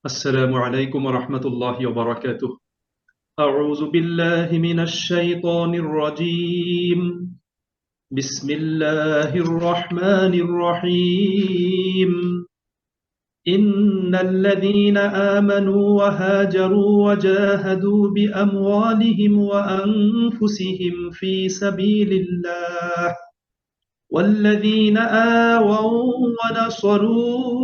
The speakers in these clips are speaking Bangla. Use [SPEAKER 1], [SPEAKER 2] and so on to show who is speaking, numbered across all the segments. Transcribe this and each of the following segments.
[SPEAKER 1] السلام عليكم ورحمة الله وبركاته. أعوذ بالله من الشيطان الرجيم. بسم الله الرحمن الرحيم. إن الذين آمنوا وهاجروا وجاهدوا بأموالهم وأنفسهم في سبيل الله والذين آووا ونصروا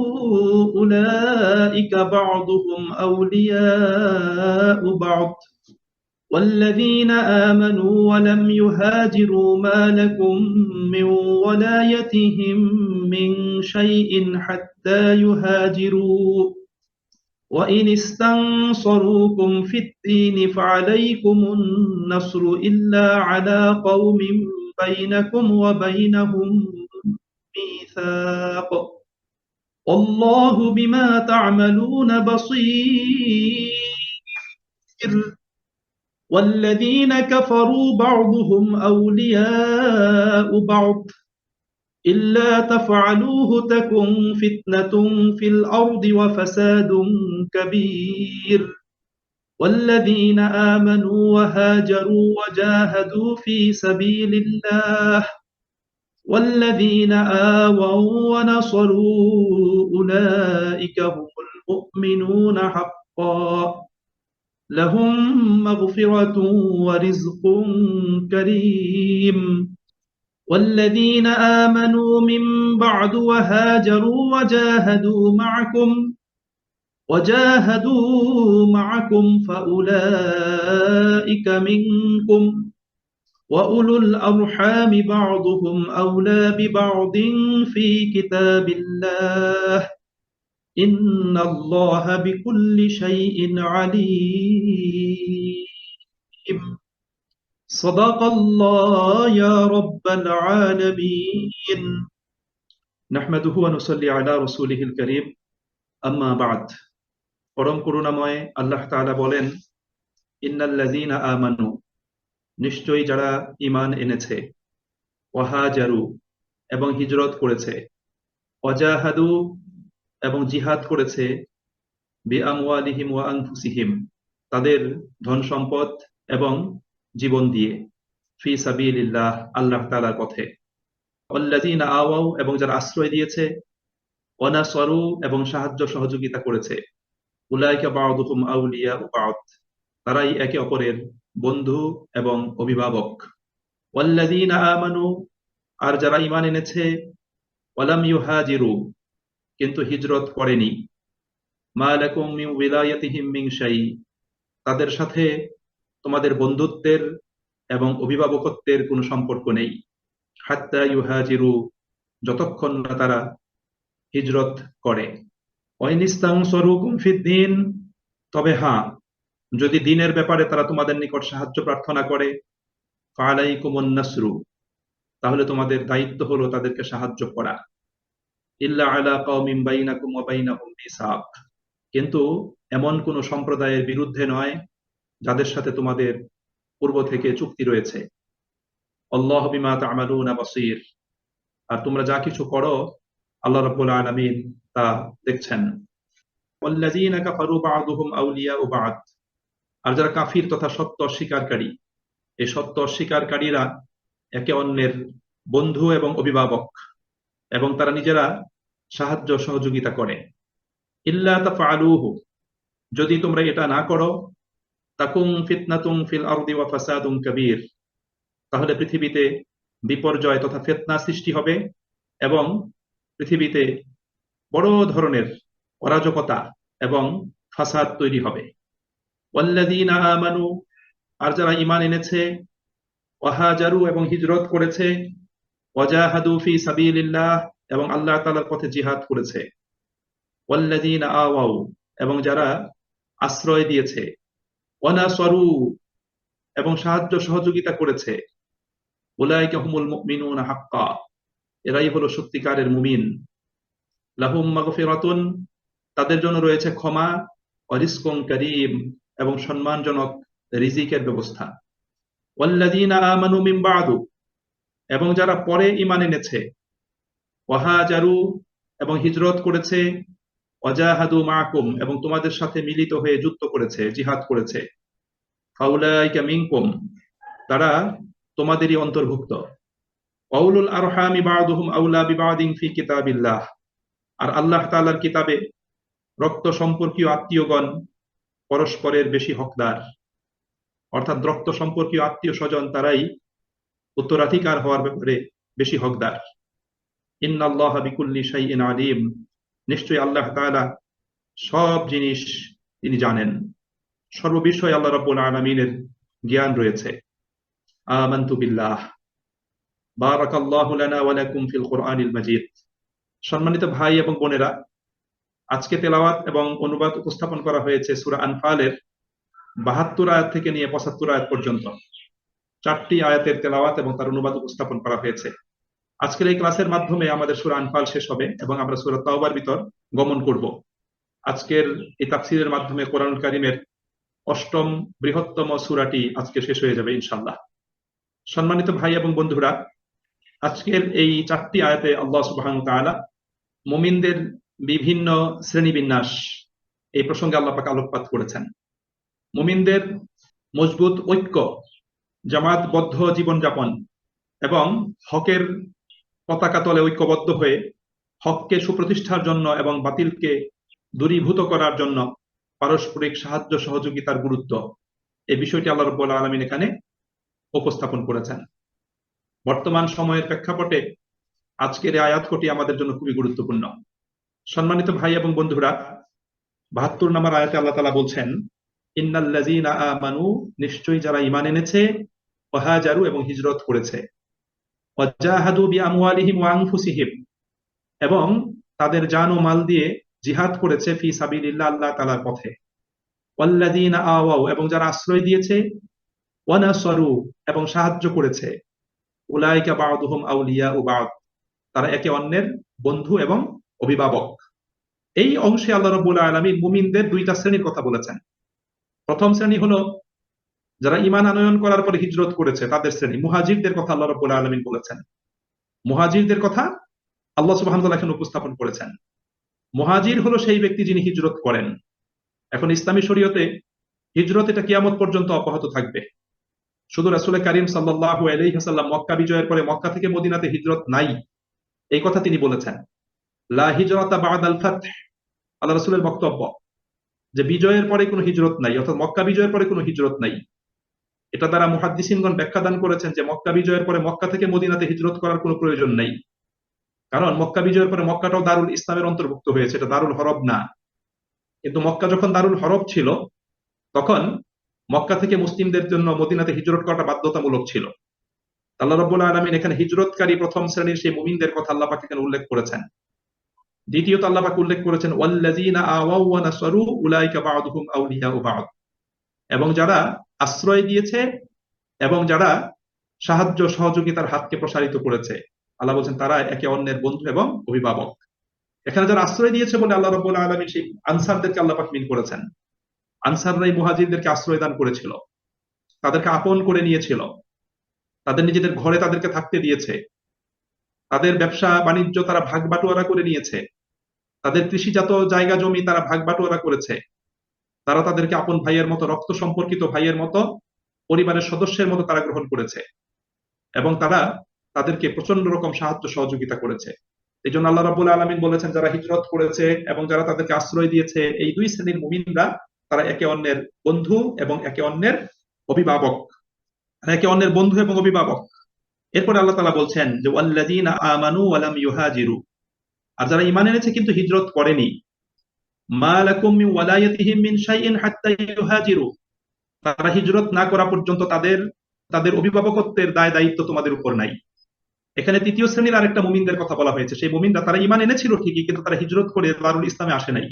[SPEAKER 1] أولئك بعضهم أولياء بعض والذين آمنوا ولم يهاجروا ما لكم من ولايتهم من شيء حتى يهاجروا وإن استنصروكم في الدين فعليكم النصر إلا على قوم بينكم وبينهم ميثاق والله بما تعملون بصير والذين كفروا بعضهم أولياء بعض إلا تفعلوه تكن فتنة في الأرض وفساد كبير والذين آمنوا وهاجروا وجاهدوا في سبيل الله والذين آووا ونصروا أولئك هم المؤمنون حقا لهم مغفرة ورزق كريم والذين آمنوا من بعد وهاجروا وجاهدوا معكم فأولئك منكم وأولو الأرحام بعضهم أولى ببعض في كتاب الله إن الله بكل شيء عليم صدق الله يا رب العالمين نحمده ونصلي على رسوله الكريم أما بعد পরম করুণাময় আল্লাহ তাআলা বলেন, ইন্নাল্লাযীনা আমানু, নিশ্চয়ই যারা ঈমান এনেছে, ওয়াহাজারু, এবং হিজরত করেছে, ওয়াজাহাদু, এবং জিহাদ করেছে, বিআমওয়ালিহিম ওয়া আনফুসিহিম, তাদের ধন সম্পদ এবং জীবন দিয়ে, ফি সাবিলিল্লাহ, আল্লাহ তাআলার পথে, ওয়াল্লাযীনা আওয়াউ, এবং যারা আশ্রয় দিয়েছে, ওয়া নাসারু, এবং সাহায্য সহযোগিতা করেছে, উলাইকা বা'দুহুম আউলিয়াউ বা'দ, তারাই একে অপরের বন্ধু এবং অভিভাবক। ওয়াল্লাযীনা আমানু, আর যারা ঈমান এনেছে, ওয়ালাম ইউহাজিরু, কিন্তু হিজরত করেনি, মা লাকুম মিন ওয়ালায়াতিহিম মিন শাই, তাদের সাথে তোমাদের বন্ধুত্বের এবং অভিভাবকত্বের কোনো সম্পর্ক নেই, হাত্তা ইউহাজিরু, যতক্ষণ না তারা হিজরত করে। ওয়াইন ইস্তানসারুকুম ফিদ্দীন, তবে হ্যাঁ, যদি দ্বীনের ব্যাপারে তারা তোমাদের নিকট সাহায্য প্রার্থনা করে, ফাআলাইকুমুন নাসরু, তাহলে তোমাদের দায়িত্ব হলো তাদেরকে সাহায্য করা, ইল্লা আলা কওমিন বাইনাকুম ওয়া বাইনাহুম মিসাক, কিন্তু এমন কোন সম্প্রদায়ের বিরুদ্ধে নয় যাদের সাথে তোমাদের পূর্ব থেকে চুক্তি রয়েছে। আল্লাহু বিমা তা'মালুনা বাসীর, আর তোমরা যা কিছু করো আল্লাহ রাব্বুল আলামিন তা দেখছেন। ওয়াল্লাযীনা কাফারু বা'দুহুম আউলিয়াউ বা'দ, আর যারা কাফির তথা সত্য অস্বীকারী, এই সত্য অস্বীকারীরা একে অন্যের বন্ধু এবং অভিভাবক, এবং তারা নিজেরা সাহায্য সহযোগিতা করে। ইল্লা তাফআলুহু, যদি তোমরা এটা না করো, তাকুন ফিতনাতুন ফিল আরদি ওয়া ফাসাদুন কাবীর, তাহলে পৃথিবীতে বিপর্যয় তথা ফিতনা সৃষ্টি হবে এবং পৃথিবীতে বড় ধরনের অরাজকতা এবং ফাসাদ তৈরি হবে। ওয়াল্লাযীনা আমানু, আর যারা ঈমান এনেছে, ওয়াহাজারু, এবং হিজরত করেছে, ওয়াজাহাদু ফি সাবিলিল্লাহ, এবং আল্লাহ তাআলার পথে জিহাদ করেছে, ওয়াল্লাযীনা আওয়াউ, এবং যারা আশ্রয় দিয়েছে, ওয়া নাসারু, এবং সাহায্য সহযোগিতা করেছে, উলাইকা হুমুল মুমিনুনা হাক্কা, এরাই হলো সত্যিকারের মুমিন। লাহুম মাগফিরাতুন, তাদের জন্য রয়েছে ক্ষমা, ওয়া রিজকুন কারীম, এবং সম্মানজনক রিজিকের ব্যবস্থা। ওয়াল্লাযীনা আমানু মিন বা'দু, এবং যারা পরে ঈমান এনেছে, ওয়াহাজারু, এবং হিজরত করেছে, ওয়াজাহাদু মাআকুম, এবং তোমাদের সাথে মিলিত হয়ে যুদ্ধ করেছে, জিহাদ করেছে। ফাউলাইকা মিনকুম, তারা তোমাদেরই অন্তর্ভুক্ত। ওয়াউলুল আরহামি বা'দুহুম আউলা বিবাদিন ফি কিতাবিল্লাহ, আর আল্লাহ তাআলার কিতাবে রক্ত সম্পর্কীয় আত্মীয়গণ পরস্পরের বেশি হকদার। অর্থাৎ রক্ত সম্পর্কীয় আত্মীয় স্বজন তারাই উত্তরাধিকার হওয়ার ব্যাপারে বেশি হকদার। ইন্নাল্লাহা বিকুল্লি শাইইন আলিম, নিশ্চয়ই আল্লাহ তাআলা সব জিনিস তিনি জানেন, সর্ববিষয়ে আল্লাহ রাব্বুল আলামিনের জ্ঞান রয়েছে। আমানতু বিল্লাহ। বারাকাল্লাহু লানা ওয়া লাকুম ফিল কুরআনিল মাজিদ। সম্মানিত ভাই এবং বোনেরা, আজকে তেলাওয়াত এবং অনুবাদ উপস্থাপন করা হয়েছে সূরা আনফালের ৭২ আয়াত থেকে নিয়ে ৭৫ আয়াত পর্যন্ত। ৪টি আয়াতের তেলাওয়াত এবং তার অনুবাদ উপস্থাপন করা হয়েছে। আজকের এই ক্লাসের মাধ্যমে আমাদের সূরা আনফাল শেষ হবে এবং আমরা সূরা তাওবার ভিতর গমন করব। আজকের এই তাফসীরের মাধ্যমে কোরআনুল কারীমের ৮ম বৃহত্তম সূরাটি আজকে শেষ হয়ে যাবে ইনশাআল্লাহ। সম্মানিত ভাই এবং বন্ধুরা, আজকের এই ৪টি আয়াতে আল্লাহ সুবহানাহু ওয়া তাআলা মুমিনদের বিভিন্ন শ্রেণীবিন্যাস এই প্রসঙ্গে আল্লাহ পাক আলোকপাত করেছেন। মুমিনদের মজবুত ঐক্য, জামাতবদ্ধ জীবনযাপন এবং হকের পতাকা তলে ঐক্যবদ্ধ হয়ে হককে সুপ্রতিষ্ঠার জন্য এবং বাতিলকে দূরীভূত করার জন্য পারস্পরিক সাহায্য সহযোগিতার গুরুত্ব, এই বিষয়টি আল্লাহ রাব্বুল আলামিন এখানে উপস্থাপন করেছেন। বর্তমান সময়ের প্রেক্ষাপটে আজকের এই আয়াত কটি আমাদের জন্য খুবই গুরুত্বপূর্ণ। সম্মানিত ভাই এবং বন্ধুরা, ৭২ নম্বর আয়াতে আল্লাহ তাআলা বলছেন, ইন্নাল্লাযীনা আমানু, নিশ্চয়ই যারা ঈমান এনেছে, ওয়া হাজারু, এবং হিজরত করেছে, ওয়াজাহাদু বিআমওয়ালিহিম ওয়া আনফুসিহিম, এবং তাদের জান ও মাল দিয়ে জিহাদ করেছে ফি সাবিলিল্লাহ, আল্লাহ তাআলার পথে, ওয়াল্লাযীনা আওয়াউ, এবং যারা আশ্রয় দিয়েছে, ওয়া নাসারু, এবং সাহায্য করেছে, উলাইকা বা'দুহুম আউলিয়াউ বা'দ, তারা একে অন্যের বন্ধু এবং অভিভাবক। এই অংশে আল্লাহ রাব্বুল আলামিন মুমিনদের দুইটা শ্রেণীর কথা বলেছেন। প্রথম শ্রেণী হলো যারা ঈমান আনয়ন করার পরে হিজরত করেছে, তাদের শ্রেণী। মুহাজিরদের কথা আল্লাহ রাব্বুল আলামিন বলেছেন। মুহাজিরদের কথা আল্লাহ সুবহানাহু ওয়া তাআলা এখানে উপস্থাপন করেছেন। মুহাজির হলো সেই ব্যক্তি যিনি হিজরত করেন। এখন ইসলামী শরীয়তে হিজরত এটা কিয়ামত পর্যন্ত অব্যাহত থাকবে। শুধু রাসূল কারীম সাল্লাল্লাহু আলাইহি ওয়াসাল্লাম মক্কা বিজয়ের পরে মক্কা থেকে মদিনাতে হিজরত নাই, এই কথা তিনি বলেছেন। লা হিজরাতা বা'দাল ফাতহ, আল্লাহ রাসূলের বক্তব্য যে বিজয়ের পরে কোনো হিজরত নাই, অর্থাৎ মক্কা বিজয়ের পরে কোনো হিজরত নাই। এটা দ্বারা মুহাদ্দিসিনগণ ব্যাখ্যা দান করেছেন যে মক্কা বিজয়ের পরে মক্কা থেকে মদিনাতে হিজরত করার কোনো প্রয়োজন নেই, কারণ মক্কা বিজয়ের পরে মক্কাটাও দারুল ইসলামের অন্তর্ভুক্ত হয়েছে, এটা দারুল হরব না। কিন্তু মক্কা যখন দারুল হরব ছিল, তখন মক্কা থেকে মুসলিমদের জন্য মদিনাতে হিজরত করাটা বাধ্যতামূলক ছিল। আল্লাহ রাব্বুল আলামিন এখানে হিজরতকারী প্রথম শ্রেণীর সেই মুমিনদের কথা আল্লাহ পাক এখানে উল্লেখ করেছেন। দ্বিতীয়ত আল্লাহ পাক উল্লেখ করেছেন ওয়াল্লাযীনা আওয়াউ ওয়া নাসারু উলাইকা বা'দুহুম আউলিয়াউ বা'দ, এবং যারা আশ্রয় দিয়েছে এবং যারা সাহায্য সহযোগিতার হাতকে প্রসারিত করেছে, আল্লাহ বলছেন তারা একে অন্যের বন্ধু এবং অভিভাবক। এখানে যারা আশ্রয় দিয়েছে বলে আল্লাহ রাব্বুল আলামিন সেই আনসারদেরকে আল্লাহ পাক মিন করেছেন। আনসাররাই মুহাজিরদেরকে আশ্রয় দান করেছিল, তাদেরকে আপন করে নিয়েছিল, তাদের নিজেদের ঘরে তাদেরকে থাকতে দিয়েছে, তাদের ব্যবসা বাণিজ্য তারা ভাগ বাটোয়ারা করে নিয়েছে, তাদের কৃষিজাত জায়গা জমি তারা ভাগ বাটোয়ারা করেছে, তারা তাদেরকে আপন ভাইয়ের মতো, রক্ত সম্পর্কিত ভাইয়ের মতো, পরিবারের সদস্যের মতো তারা গ্রহণ করেছে, এবং তারা তাদেরকে প্রচন্ড রকম সাহায্য সহযোগিতা করেছে। এই জন্য আল্লাহ রাব্বুল আলামিন বলেছেন যারা হিজরত করেছে এবং যারা তাদেরকে আশ্রয় দিয়েছে, এই দুই শ্রেণীর মুমিনরা তারা একে অন্যের বন্ধু এবং একে অন্যের অভিভাবক, একে অন্যের বন্ধু এবং অভিভাবক। এরপরে আল্লাহ তাআলা বলছেন যে ওয়াল্লাযীনা আমানু ওয়া লাম ইউহাজিরু, আর যারা ঈমান এনেছে কিন্তু হিজরত করেনি, মা লাকুম মিন ওয়ালায়াতিহিম মিন শাইইন হাত্তা ইউহাজিরু, তারা হিজরত না করা পর্যন্ত তাদের অভিভাবকত্বের দায় দায়িত্ব তোমাদের উপর নাই। এখানে তৃতীয় শ্রেণীর আরেকটা মুমিনদের কথা বলা হয়েছে। সেই মুমিনরা তারা ঈমান এনেছিল ঠিকই, কিন্তু তারা হিজরত করে দারুল ইসলামে আসে নাই।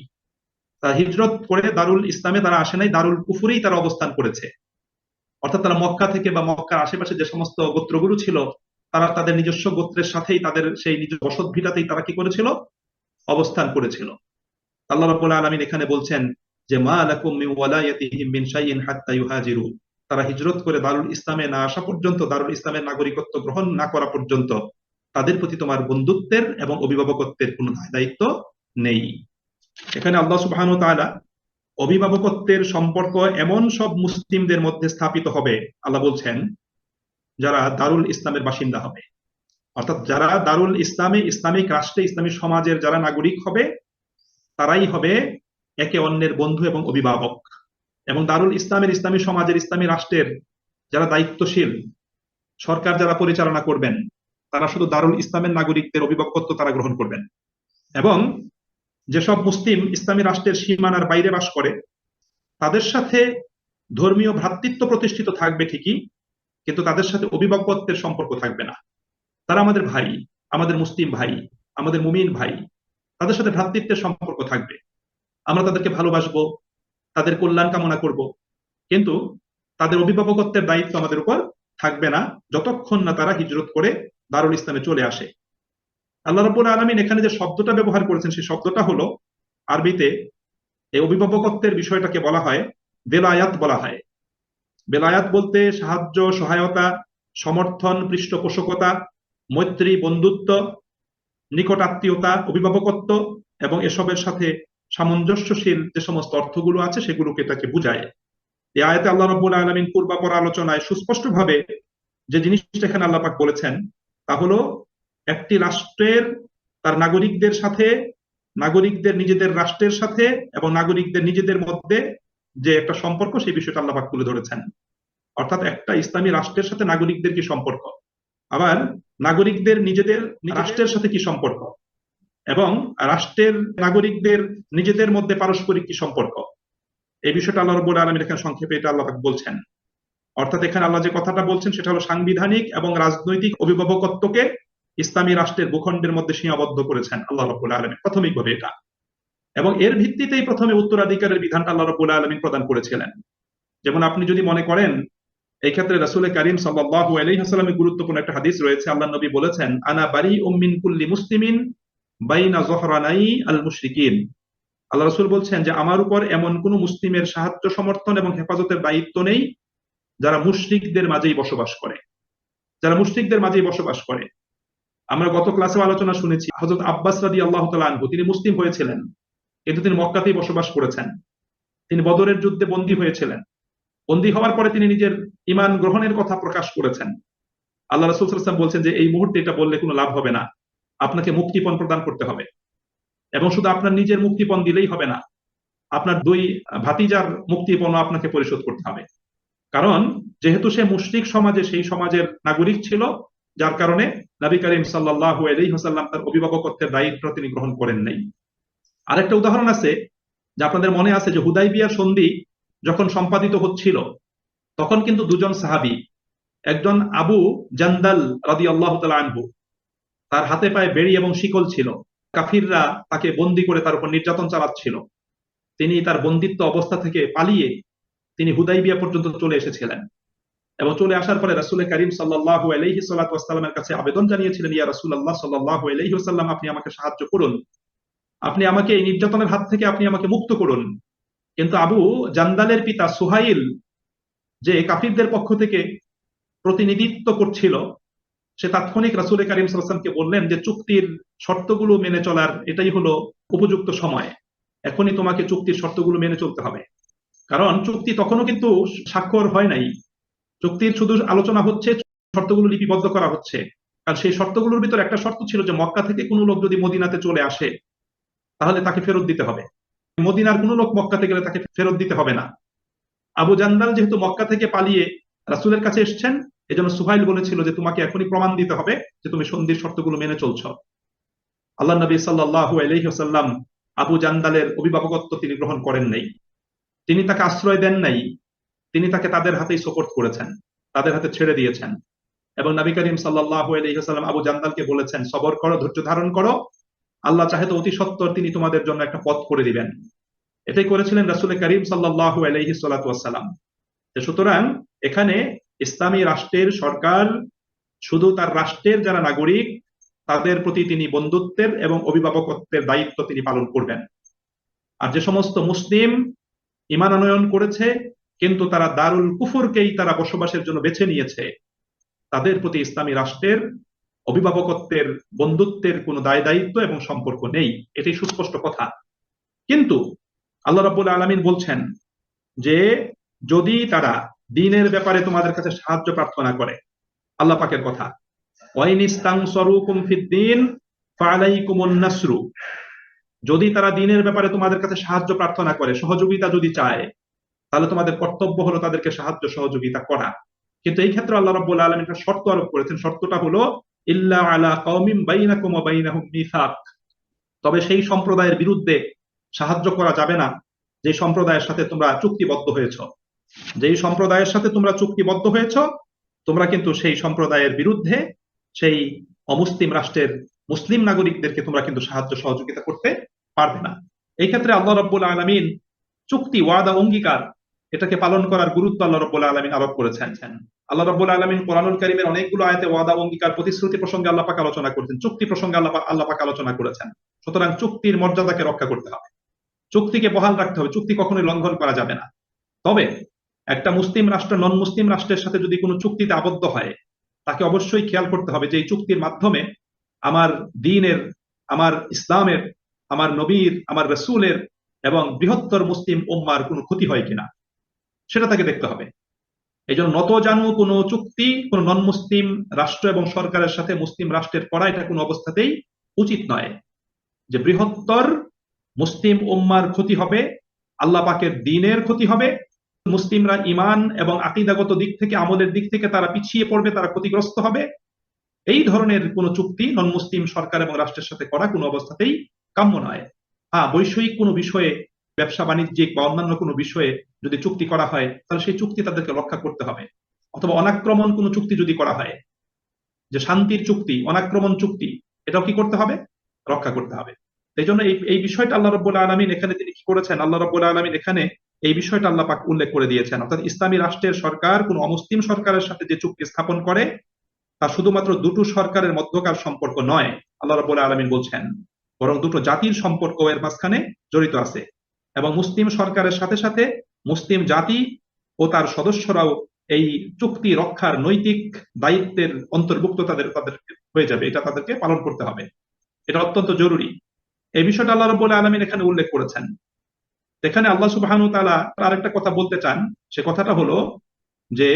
[SPEAKER 1] তারা হিজরত করে দারুল ইসলামে তারা আসে নাই, দারুল কুফরেই তারা অবস্থান করেছে। অর্থাৎ তারা মক্কা থেকে বা মক্কার আশেপাশে যে সমস্ত গোত্রগুলো ছিল, তারা তাদের নিজস্ব গোত্রের সাথেই তাদের সেই নিজ বসত ভিটাতেই তারা কি করেছিল, অবস্থান করেছিল। আল্লাহ রাব্বুল আলামিন এখানে বলছেন যে মা লাকুম মিন ওয়ালায়াতিহিম মিন শাইইন হাত্তা ইউহাজিরু, তারা হিজরত করে দারুল ইসলামে না আসা পর্যন্ত, দারুল ইসলামের নাগরিকত্ব গ্রহণ না করা পর্যন্ত তাদের প্রতি তোমার বন্ধুত্বের এবং অভিভাবকত্বের কোনো দায় দায়িত্ব নেই। এখানে আল্লাহ সুবহানাহু ওয়া তাআলা অভিভাবকত্বের সম্পর্ক এমন সব মুসলিমদের মধ্যে স্থাপিত হবে, আল্লাহ বলছেন, যারা দারুল ইসলামের বাসিন্দা হবে। অর্থাৎ যারা দারুল ইসলামে, ইসলামিক রাষ্ট্রে, ইসলামী সমাজের যারা নাগরিক হবে, তারাই হবে একে অন্যের বন্ধু এবং অভিভাবক। এবং দারুল ইসলামের, ইসলামী সমাজের, ইসলামী রাষ্ট্রের যারা দায়িত্বশীল, সরকার যারা পরিচালনা করবেন, তারা শুধু দারুল ইসলামের নাগরিকদের অভিভাবকত্ব তারা গ্রহণ করবেন। এবং যেসব মুসলিম ইসলামী রাষ্ট্রের সীমানার বাইরে বাস করে, তাদের সাথে ধর্মীয় ভ্রাতৃত্ব প্রতিষ্ঠিত থাকবে ঠিকই, কিন্তু তাদের সাথে অভিভাবকত্বের সম্পর্ক থাকবে না। তারা আমাদের ভাই, আমাদের মুসলিম ভাই, আমাদের মুমিন ভাই, তাদের সাথে ভ্রাতৃত্বের সম্পর্ক থাকবে। আমরা তাদেরকে ভালোবাসবো, তাদের কল্যাণ কামনা করব, কিন্তু তাদের অভিভাবকত্বের দায়িত্ব আমাদের উপর থাকবে না, যতক্ষণ না তারা হিজরত করে দারুল ইসলামে চলে আসে। আল্লাহ রাব্বুল আলামিন এখানে যে শব্দটা ব্যবহার করেছেন, সেই শব্দটা হলো আরবিতে, এই অভিভাবকত্বের বিষয়টাকে বলা হয় বেলায়াত বলা হয়। বেলায়াত বলতে সাহায্য, সহায়তা, সমর্থন, পৃষ্ঠপোষকতা, মৈত্রী, বন্ধুত্ব, নিকটাত্মীয়তা, অভিভাবকত্ব এবং এসবের সাথে সামঞ্জস্যশীল যে সমস্ত অর্থগুলো আছে সেগুলোকে এটাকে বুঝায়। এই আয়াতে আল্লাহ রাব্বুল আলামিন পূর্বাপর আলোচনায় সুস্পষ্টভাবে যে জিনিসটা এখানে আল্লাহ পাক বলেছেন, তা হলো একটি রাষ্ট্রের তার নাগরিকদের সাথে, নাগরিকদের নিজেদের রাষ্ট্রের সাথে এবং নাগরিকদের নিজেদের মধ্যে যে একটা সম্পর্ক, সেই বিষয়টা আল্লাহ পাক তুলে ধরেছেন। অর্থাৎ একটা ইসলামী রাষ্ট্রের সাথে নাগরিকদের কি সম্পর্ক, আবার নাগরিকদের নিজেদের রাষ্ট্রের সাথে কি সম্পর্ক, এবং রাষ্ট্রের নাগরিকদের নিজেদের মধ্যে পারস্পরিক কি সম্পর্ক, এই বিষয়টা আল্লাহ রাব্বুল আলামিন এখানে সংক্ষেপে এটা আল্লাহ পাক বলছেন। অর্থাৎ এখানে আল্লাহ যে কথাটা বলছেন সেটা হলো সাংবিধানিক এবং রাজনৈতিক অভিভাবকত্বকে ইসলামী রাষ্ট্রের ভূখণ্ডের মধ্যে সীমাবদ্ধ করেছেন আল্লাহ রাব্বুল আলামিন প্রাথমিকভাবে এটা। এবং এর ভিত্তিতেই প্রথমে উত্তরাধিকারের বিধানটা আল্লাহ রাব্বুল আলামিন প্রদান করেছিলেন। যেমন আপনি যদি মনে করেন, এই ক্ষেত্রে রাসূল কারীম সাল্লাল্লাহু আলাইহি ওয়াসাল্লামের গুরুত্বপূর্ণ একটা হাদিস রয়েছে। আল্লাহ নবী বলেছেন, আনা বারিউম মিন কুল্লি মুসলিমিন বাইনা যহরানাই আল মুশরিকিন। আল্লাহ রাসূল বলছেন যে আমার উপর এমন কোন মুসলিমের সাহায্য, সমর্থন এবং হেফাজতের দায়িত্ব নেই যারা মুশরিকদের মাঝেই বসবাস করে, যারা মুশরিকদের মাঝেই বসবাস করে। আমরা গত ক্লাসে আলোচনা শুনেছি, হযরত আব্বাস রাদিয়াল্লাহু তাআলা আনহু, তিনি মুসলিম হয়েছিলেন, কিন্তু তিনি মক্কাতেই বসবাস করেছেন। তিনি বদরের যুদ্ধে বন্দী হয়েছিলেন। বন্দী হওয়ার পরে তিনি নিজের ঈমান গ্রহণের কথা প্রকাশ করেছেন। আল্লাহ রাসূল সাল্লাল্লাহু আলাইহি ওয়াসাল্লাম বলছেন যে এই মুহূর্তে এটা বললে কোনো লাভ হবে না, আপনাকে মুক্তিপণ প্রদান করতে হবে। এবং শুধু আপনার নিজের মুক্তিপণ দিলেই হবে না, আপনার দুই ভাতিজার মুক্তিপণও আপনাকে পরিশোধ করতে হবে। কারণ যেহেতু সে মুশরিক সমাজে, সেই সমাজের নাগরিক ছিল, যার কারণে নবী করিম সাল্লাল্লাহু আলাইহি ওয়াসাল্লাম তার অভিভাবকত্বের দায়িত্ব তিনি গ্রহণ করেন নাই। আরেকটা উদাহরণ আছে, যে আপনাদের মনে আছে যে হুদাইবিয়ার সন্ধি যখন সম্পাদিত হচ্ছিল, তখন কিন্তু দুজন সাহাবী, একজন আবু জান্দাল রাদিয়াল্লাহু তাআলা আনহু, তার হাতে পায়ে বেড়ি এবং শিকল ছিল। কাফিররা তাকে বন্দী করে তার উপর নির্যাতন চালাচ্ছিল। তিনি তার বন্দিত্ব অবস্থা থেকে পালিয়ে তিনি হুদাইবিয়া পর্যন্ত চলে এসেছিলেন। এবং চলে আসার পরে রাসূল কারীম সাল্লাল্লাহু আলাইহি ওয়াসাল্লামের কাছে আবেদন জানিয়েছিলেন, ইয়া রাসূলুল্লাহ সাল্লাল্লাহু আলাইহি ওয়াসাল্লাম, আপনি আমাকে সাহায্য করুন, আপনি আমাকে এই নির্যাতনের হাত থেকে আপনি আমাকে মুক্ত করুন। কিন্তু আবু জান্দালের পিতা সুহাইল, যে কাফিরদের পক্ষ থেকে প্রতিনিধিত্ব করছিল, সে তাৎক্ষণিক রাসূল কারীম সাল্লাল্লাহু আলাইহি ওয়াসাল্লামকে বললেন যে চুক্তির শর্তগুলো মেনে চলার এটাই হলো উপযুক্ত সময়, এখনই তোমাকে চুক্তির শর্তগুলো মেনে চলতে হবে। কারণ চুক্তি তখনও কিন্তু স্বাক্ষর হয় নাই, চুক্তির শুধু আলোচনা হচ্ছে, শর্তগুলো লিপিবদ্ধ করা হচ্ছে। কারণ সেই শর্তগুলোর ভিতর একটা শর্ত ছিল যে মক্কা থেকে কোনো লোক যদি মদিনাতে চলে আসে, তাহলে তাকে ফেরত দিতে হবে। মদিনার কোনো লোক মক্কাতে গেলে তাকে ফেরত দিতে হবে না। আবু জান্দাল যেহেতু মক্কা থেকে পালিয়ে রাসূলের কাছে এসেছেন, এজন্য সুহাইল বলেছিল যে তোমাকে এখনই প্রমাণ দিতে হবে যে তুমি সন্ধির শর্তগুলো মেনে চলছো। আল্লাহ নবী সাল্লাল্লাহু আলাইহি ওয়াসাল্লাম আবু জান্দালের অভিভাবকত্ব তিনি গ্রহণ করেন নাই, তিনি তাকে আশ্রয় দেন নাই, তিনি তাকে তাদের হাতেই সোপর্দ করেছেন, তাদের হাতে ছেড়ে দিয়েছেন। এবং নবী করিম সাল্লাল্লাহু আলাইহি ওয়াসাল্লাম আবু জান্দালকে বলেছেন, সবর করো, ধৈর্য ধারণ করো, আল্লাহ চাহে তো অতি সত্বর তিনি তোমাদের জন্য একটা পথ করে দিবেন। এটাই করেছিলেন রাসূল করিম সাল্লাল্লাহু আলাইহি ওয়াসাল্লাম। সুতরাং এখানে ইসলামী রাষ্ট্রের সরকার শুধু তার রাষ্ট্রের যারা নাগরিক, তাদের প্রতি তিনি বন্ধুত্বের এবং অভিভাবকত্বের দায়িত্ব তিনি পালন করবেন। আর যে সমস্ত মুসলিম ঈমান আনয়ন করেছে কিন্তু তারা দারুল কুফরকেই তারা বসবাসের জন্য বেছে নিয়েছে, তাদের প্রতি ইসলামী রাষ্ট্রের অভিভাবকত্বের, বন্ধুত্বের কোনো দায় দায়িত্ব এবং সম্পর্ক নেই। এটাই সুস্পষ্ট কথা। কিন্তু আল্লাহ রাব্বুল আলামিন বলছেন যে যদি তারা দ্বীনের ব্যাপারে তোমাদের কাছে সাহায্য প্রার্থনা করে, আল্লাহ পাকের কথা, ওয়াইন ইস্তানসারুকুম ফিদ্দীন ফাআলাইকুমুন নাসরু, যদি তারা দ্বীনের ব্যাপারে তোমাদের কাছে সাহায্য প্রার্থনা করে, সহযোগিতা যদি চায়, তাহলে তোমাদের কর্তব্য হলো তাদেরকে সাহায্য সহযোগিতা করা। কিন্তু এই ক্ষেত্রে আল্লাহ রাব্বুল আলামিন একটা শর্ত আরোপ করেছেন। শর্তটা হলো ইল্লা আলা কওমিন বাইনাকুম ওয়া বাইনাহুম মিসাক, তবে সেই সম্প্রদায়ের বিরুদ্ধে সাহায্য করা যাবে না যে সম্প্রদায়ের সাথে তোমরা চুক্তিবদ্ধ হয়েছ। যেই সম্প্রদায়ের সাথে তোমরা চুক্তিবদ্ধ হয়েছ, তোমরা কিন্তু সেই সম্প্রদায়ের বিরুদ্ধে সেই অমুসলিম রাষ্ট্রের মুসলিম নাগরিকদেরকে তোমরা কিন্তু সাহায্য সহযোগিতা করতে পারবে না। এই ক্ষেত্রে আল্লাহ রাব্বুল আলামিন চুক্তি, ওয়াদা, অঙ্গীকার, এটাকে পালন করার গুরুত্ব আল্লাহ রাব্বুল আলামিন আরোপ করেছেন। আল্লাহ রাব্বুল আলামিন কোরআনুল কারীমের অনেকগুলো আয়াতে ওয়াদা, অঙ্গীকার, প্রতিশ্রুতি প্রসঙ্গে আল্লাহ পাক আলোচনা করেছেন, চুক্তি প্রসঙ্গে আল্লাহ পাক আলোচনা করেছেন। সুতরাং চুক্তির মর্যাদাকে রক্ষা করতে হবে, চুক্তিকে বহাল রাখতে হবে, চুক্তি কখনোই লঙ্ঘন করা যাবে না। তবে একটা মুসলিম রাষ্ট্র নন মুসলিম রাষ্ট্রের সাথে যদি কোনো চুক্তিতে আবদ্ধ হয়, তাকে অবশ্যই খেয়াল করতে হবে যে এই চুক্তির মাধ্যমে আমার দ্বীনের, আমার ইসলামের, আমার নবীর, আমার রাসূলের এবং বৃহত্তর মুসলিম উম্মার কোনো ক্ষতি হয় কিনা, সেটা তাকে দেখতে হবে। এই জন্য নতজানু কোনো চুক্তি কোনো নন মুসলিম রাষ্ট্র এবং সরকারের সাথে মুসলিম রাষ্ট্রের করা, এটা কোনো অবস্থাতেই উচিত নয়। যে বৃহত্তর মুসলিম উম্মার ক্ষতি হবে, আল্লাহ পাকের দ্বীনের ক্ষতি হবে, মুসলিমরা ঈমান এবং আকীদাগত দিক থেকে, আমলের দিক থেকে তারা পিছিয়ে পড়বে, তারা ক্ষতিগ্রস্ত হবে। এই ধরনের কোনো চুক্তি নন মুসলিম সরকার এবং রাষ্ট্রের সাথে করা কোনো অবস্থাতেই কাম্য নয়। হ্যাঁ, বৈষয়িক কোনো বিষয়ে, ব্যবসা বাণিজ্যিক বা অন্যান্য কোনো বিষয়ে যদি চুক্তি করা হয়, তাহলে সেই চুক্তি তাদেরকে রক্ষা করতে হবে। অথবা অনাক্রমণ কোনো চুক্তি যদি করা হয়, যে শান্তির চুক্তি, অনাক্রমণ চুক্তি, এটাও কি করতে হবে? রক্ষা করতে হবে। এই জন্য এই বিষয়টা আল্লাহ রাব্বুল আলামিন এখানে তিনি কি করেছেন? আল্লাহ রাব্বুল আলামিন এখানে এই বিষয়টা আল্লাহ পাক উল্লেখ করে দিয়েছেন। অর্থাৎ ইসলামী রাষ্ট্রের সরকার কোনো অমুসলিম সরকারের সাথে যে চুক্তি স্থাপন করে, তা শুধুমাত্র দুটো সরকারের মধ্যকার সম্পর্ক নয়, আল্লাহ রাব্বুল আলামিন বলছেন, বরং দুটো জাতির সম্পর্ক এর মাঝখানে জড়িত আছে। এবং মুসলিম সরকারের সাথে সাথে মুসলিম জাতি ও তার সদস্যরাও এই চুক্তি রক্ষার নৈতিক দায়িত্বের অন্তর্ভুক্ত তাদের তাদের হয়ে যাবে। এটা তাদেরকে পালন করতে হবে, এটা অত্যন্ত জরুরি। এই বিষয়টা আল্লাহ রাব্বুল আলামিন এখানে উল্লেখ করেছেন। এখানে আল্লাহ সুবহানাহু ওয়া তাআলা আরেকটা কথা বলতে চান। সে কথাটা হলো যে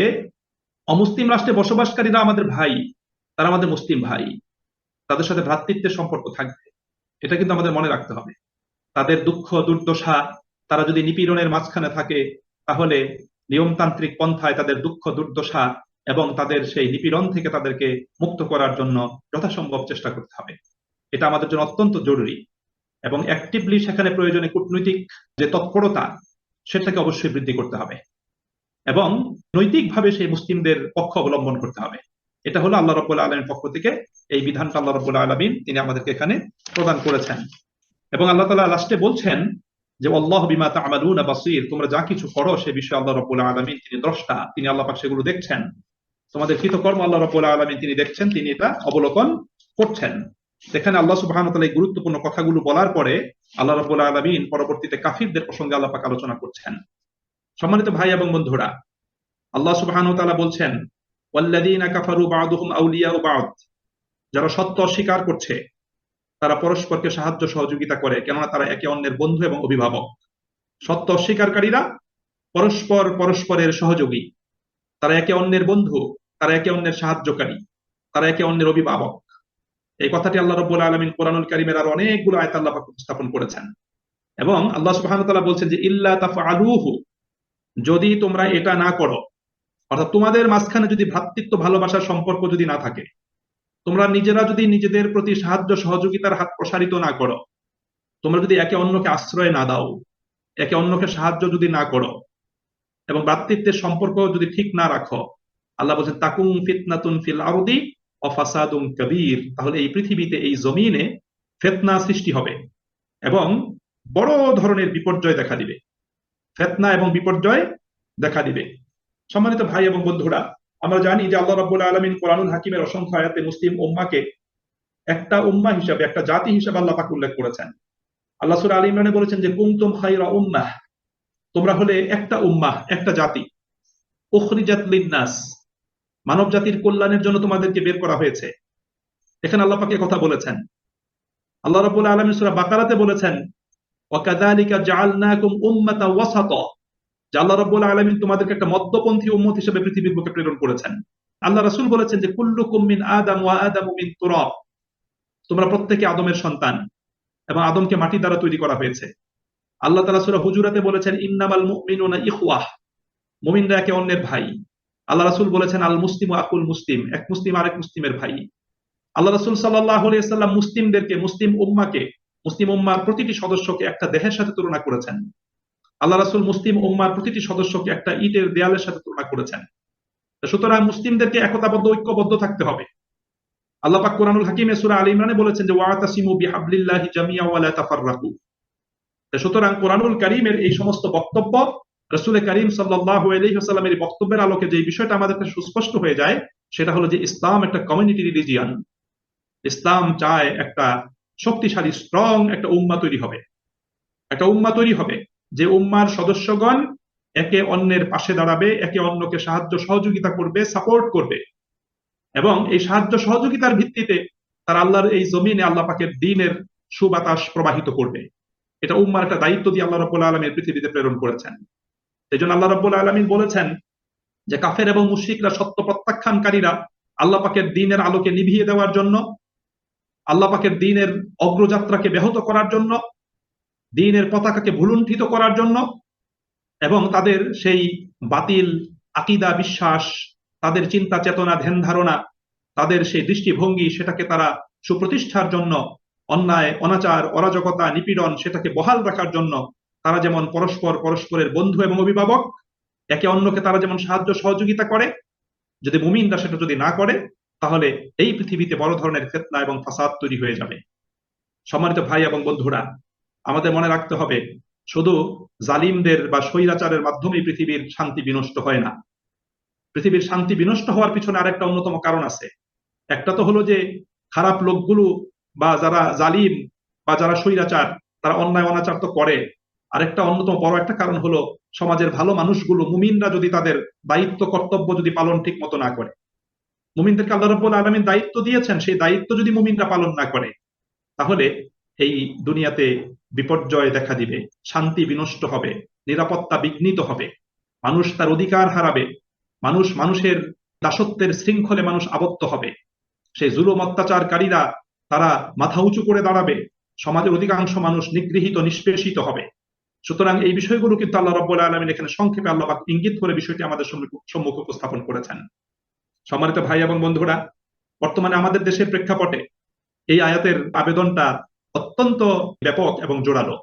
[SPEAKER 1] অমুসলিম রাষ্ট্রে বসবাসকারীরা আমাদের ভাই, তারা আমাদের মুসলিম ভাই, তাদের সাথে ভ্রাতৃত্বের সম্পর্ক থাকবে, এটা কিন্তু আমাদের মনে রাখতে হবে। তাদের দুঃখ দুর্দশা, তারা যদি নিপীড়নের মাঝখানে থাকে, তাহলে নিয়মতান্ত্রিক পন্থায় তাদের দুঃখ দুর্দশা এবং তাদের সেই নিপীড়ন থেকে তাদেরকে মুক্ত করার জন্য যথাসম্ভব চেষ্টা করতে হবে। এটা আমাদের জন্য অত্যন্ত জরুরি। এবং অ্যাক্টিভলি সেখানে প্রয়োজনে কূটনৈতিক যে তৎপরতা, সেটাকে অবশ্যই বৃদ্ধি করতে হবে এবং নৈতিকভাবে সেই মুসলিমদের পক্ষ অবলম্বন করতে হবে। এটা হলো আল্লাহ রাব্বুল আলামিনের পক্ষ থেকে এই বিধানটা আল্লাহ রাব্বুল আলামিন তিনি আমাদেরকে এখানে প্রদান করেছেন। এবং আল্লাহ তাআলা লাস্টে বলছেন যে আল্লাহু বিমা তা'মালুনা বাসীর, তোমরা যা কিছু করো সে বিষয়ে আল্লাহ রাব্বুল আলামিন তিনি দ্রষ্টা, তিনি আল্লাহ পাক সেগুলো দেখছেন। তোমাদের কৃতকর্ম আল্লাহ রাব্বুল আলামিন তিনি দেখছেন, তিনি এটা অবলোকন করছেন। এখানে আল্লাহ সুবহানাহু ওয়া তাআলা এই গুরুত্বপূর্ণ কথাগুলো বলার পরে আল্লাহ রাব্বুল আলামিন পরবর্তীতে কাফিরদের প্রসঙ্গে আল্লাহ পাক আলোচনা করছেন। সম্মানিত ভাই এবং বন্ধুরা, আল্লাহ সুবহানাহু ওয়া তাআলা বলছেন, ওয়াল্লাযীনা কাফারু বা'দুহুম আউলিয়াউ বা'দ, যারা সত্য অস্বীকার করছে তারা পরস্পরকে সাহায্য সহযোগিতা করে, কেননা তারা একে অন্যের বন্ধু এবং অভিভাবক। সত্য অস্বীকারীরা পরস্পর পরস্পরের সহযোগী, তারা একে অন্যের বন্ধু, তারা একে অন্যের সাহায্যকারী, তারা একে অন্যের অভিভাবক। এই কথাটি আল্লাহ রাব্বুল আলামিন কোরআনুল কারীমের আর অনেকগুলো আয়াতে আল্লাহ পাক উপস্থাপন করেছেন। এবং আল্লাহ সুবহানাহু ওয়া তাআলা বলছেন যে ইল্লা তাফআলুহু, যদি তোমরা এটা না করো, অর্থাৎ তোমাদের মাঝখানে যদি ভ্রাতৃত্ব ভালোবাসার সম্পর্ক যদি না থাকে, তোমরা নিজেরা যদি নিজেদের প্রতি সাহায্য সহযোগিতার হাত প্রসারিত না করো, তোমরা যদি একে অন্যকে আশ্রয় না দাও, একে অন্যকে সাহায্য যদি না করো এবং ভ্রাতৃত্বের সম্পর্ক যদি ঠিক না রাখো, আল্লাহ বলছেন তাকুম ফিতনাতুন ফিল আরদি ওয়া ফাসাদুন কাবীর, তাহলে এই পৃথিবীতে, এই জমিনে ফিতনা সৃষ্টি হবে এবং বড় ধরনের বিপর্যয় দেখা দিবে। ফিতনা এবং বিপর্যয় দেখা দিবে। সম্মানিত ভাই এবং বন্ধুরা, আমরা জানি যে আল্লাহ রাব্বুল আলামিন কোরআনুল হাকিমের অসংখ্য আয়াতে মুসলিম উম্মাহকে একটা উম্মাহ হিসাবে, একটা জাতি হিসাবে আল্লাহ পাক উল্লেখ করেছেন। আল্লাহ সূরা আলে ইমরানে বলেছেন যে কুনতুম খায়রা উম্মাহ, তোমরা হলে একটা উম্মাহ, একটা জাতি, উখরিজাত লিন-নাস, মানব জাতির কল্যাণের জন্য তোমাদেরকে বের করা হয়েছে। এখানে আল্লাহ পাক এই কথা বলেছেন। আল্লাহ রাব্বুল আলামিন সূরা বাকারাতে বলেছেন ওয়াকাযালিকা জাআলনাকুম উম্মাতাও ওয়াসাতা, যে আল্লাহ রাব্বুল আলামিন তোমাদেরকে একটা মধ্যপন্থী উম্মত হিসেবে পৃথিবীর বুকে প্রেরণ করেছেন। আল্লাহ রাসূল বলেছেন যে কুল্লুকুম মিন আদম ওয়া আদামু মিন তুরাব, তোমরা প্রত্যেকে আদমের সন্তান এবং আদমকে মাটি দ্বারা তৈরি করা হয়েছে। আল্লাহ তাআলা সূরা হুজুরাতে বলেছেন ইন্নামাল মুমিনুনা ইখওয়াহ, মুমিনরা একে অন্যের ভাই। আল্লাহ রাসূল বলেছেন আল মুসলিমু আকুল মুসলিম, এক মুসলিম আরেক মুসলিমের ভাই। আল্লাহ রাসূল সাল্লাল্লাহু আলাইহি ওয়াসাল্লাম মুসলিমদেরকে, মুসলিম উম্মাহকে, মুসলিম উম্মার প্রতিটি সদস্যকে একটা দেহের সাথে তুলনা করেছেন। আল্লাহ রাসূল মুসলিম উম্মার প্রতিটি সদস্যকে একটা ইটের দেয়ালের সাথে তুলনা করেছেন। সুতরাং মুসলিমদেরকে একতাবদ্ধ, ঐক্যবদ্ধ থাকতে হবে। আল্লাহ পাক কোরআনুল হাকিমে সূরা আলে ইমরানে বলেছেন যে ওয়াতাসিমু বিহাবলিল্লাহি জামিআ ওয়া লা তাফাররাকু। সুতরাং কোরআনুল কারীমের এই সমস্ত বক্তব্য, রাসূল করিম সাল্লাল্লাহু আলাইহি ওয়াসাল্লামের বক্তব্যের আলোকে যে বিষয়টা আমাদের কাছে সুস্পষ্ট হয়ে যায়, সেটা হলো যে ইসলাম একটা কমিউনিটি রিলিজিয়ান। ইসলাম চায় একটা শক্তিশালী, স্ট্রং একটা উম্মাহ তৈরি হবে, একটা উম্মাহ তৈরি হবে যে উম্মার সদস্যগণ একে অন্যের পাশে দাঁড়াবে, একে অন্যকে সাহায্য সহযোগিতা করবে, সাপোর্ট করবে, এবং এই সাহায্য সহযোগিতার ভিত্তিতে তারা আল্লাহর এই জমিনে আল্লাহ পাকের দ্বীনের সুবাতাস প্রবাহিত করবে। এটা উম্মার একটা দায়িত্ব দিয়ে আল্লাহ রাব্বুল আলামিন পৃথিবীতে প্রেরণ করেছেন। এইজন্য আল্লাহ রাব্বুল আলামিন বলেছেন যে কাফের এবং মুশরিকরা, সত্য প্রত্যাখ্যানকারীরা আল্লাহ পাকের দ্বীনের আলোকে নিভিয়ে দেওয়ার জন্য, আল্লাহ পাকের দ্বীনের অগ্রযাত্রাকে ব্যাহত করার জন্য, দ্বীনের পতাকাকে ভুলুণ্ঠিত করার জন্য, এবং তাদের সেই বাতিল আকীদা, বিশ্বাস, তাদের চিন্তা চেতনা, ধ্যান ধারণা, তাদের সেই দৃষ্টিভঙ্গি, সেটাকে তারা সুপ্রতিষ্ঠার জন্য, অন্যায় অনাচার অরাজকতা নিপীড়ন সেটাকে বহাল রাখার জন্য তারা যেমন পরস্পরের বন্ধু এবং অভিভাবক, একে অন্যকে তারা যেমন সাহায্য সহযোগিতা করে, যদি মুমিনরা সেটা যদি না করে, তাহলে এই পৃথিবীতে বড় ধরনের ফিতনা এবং ফাসাদ তৈরি হয়ে যাবে। সম্মানিত ভাই এবং বন্ধুরা, আমাদের মনে রাখতে হবে, শুধু জালিমদের বা স্বৈরাচারের মাধ্যমে পৃথিবীর শান্তি বিনষ্ট হয় না। পৃথিবীর শান্তি বিনষ্ট হওয়ার পিছনে আরেকটা অন্যতম কারণ আছে। একটা তো হলো যে খারাপ লোকগুলো বা যারা জালিম বা যারা স্বৈরাচার, তারা অন্যায় অনাচার তো করে। আরেকটা অন্যতম বড় একটা কারণ হলো সমাজের ভালো মানুষগুলো, মুমিনরা যদি তাদের দায়িত্ব কর্তব্য যদি পালন ঠিক মতো না করে। মুমিনদেরকে আল্লাহ রাব্বুল আলামিন দায়িত্ব দিয়েছেন, সেই দায়িত্ব যদি মুমিনরা পালন না করে, তাহলে এই দুনিয়াতে বিপর্যয় দেখা দিবে, শান্তি বিনষ্ট হবে, নিরাপত্তা বিঘ্নিত হবে, মানুষ তার অধিকার হারাবে, মানুষের দাসত্বের শৃঙ্খলে মানুষ আবদ্ধ হবে, সেই জুলুম অত্যাচারকারীরা তারা মাথা উঁচু করে দাঁড়াবে, সমাজের অধিকাংশ মানুষ নিগৃহীত, নিষ্পেষিত হবে। সুতরাং এই বিষয়গুলো কিন্তু আল্লাহ রাব্বুল আলামিন এখানে সংক্ষেপে আল্লাহ পাক ইঙ্গিত করে বিষয়টি আমাদের সম্মুখে উপস্থাপন করেছেন। সম্মানিত ভাই এবং বন্ধুরা, বর্তমানে আমাদের দেশের প্রেক্ষাপটে এই আয়াতের আবেদনটা অত্যন্ত ব্যাপক এবং জোরালো।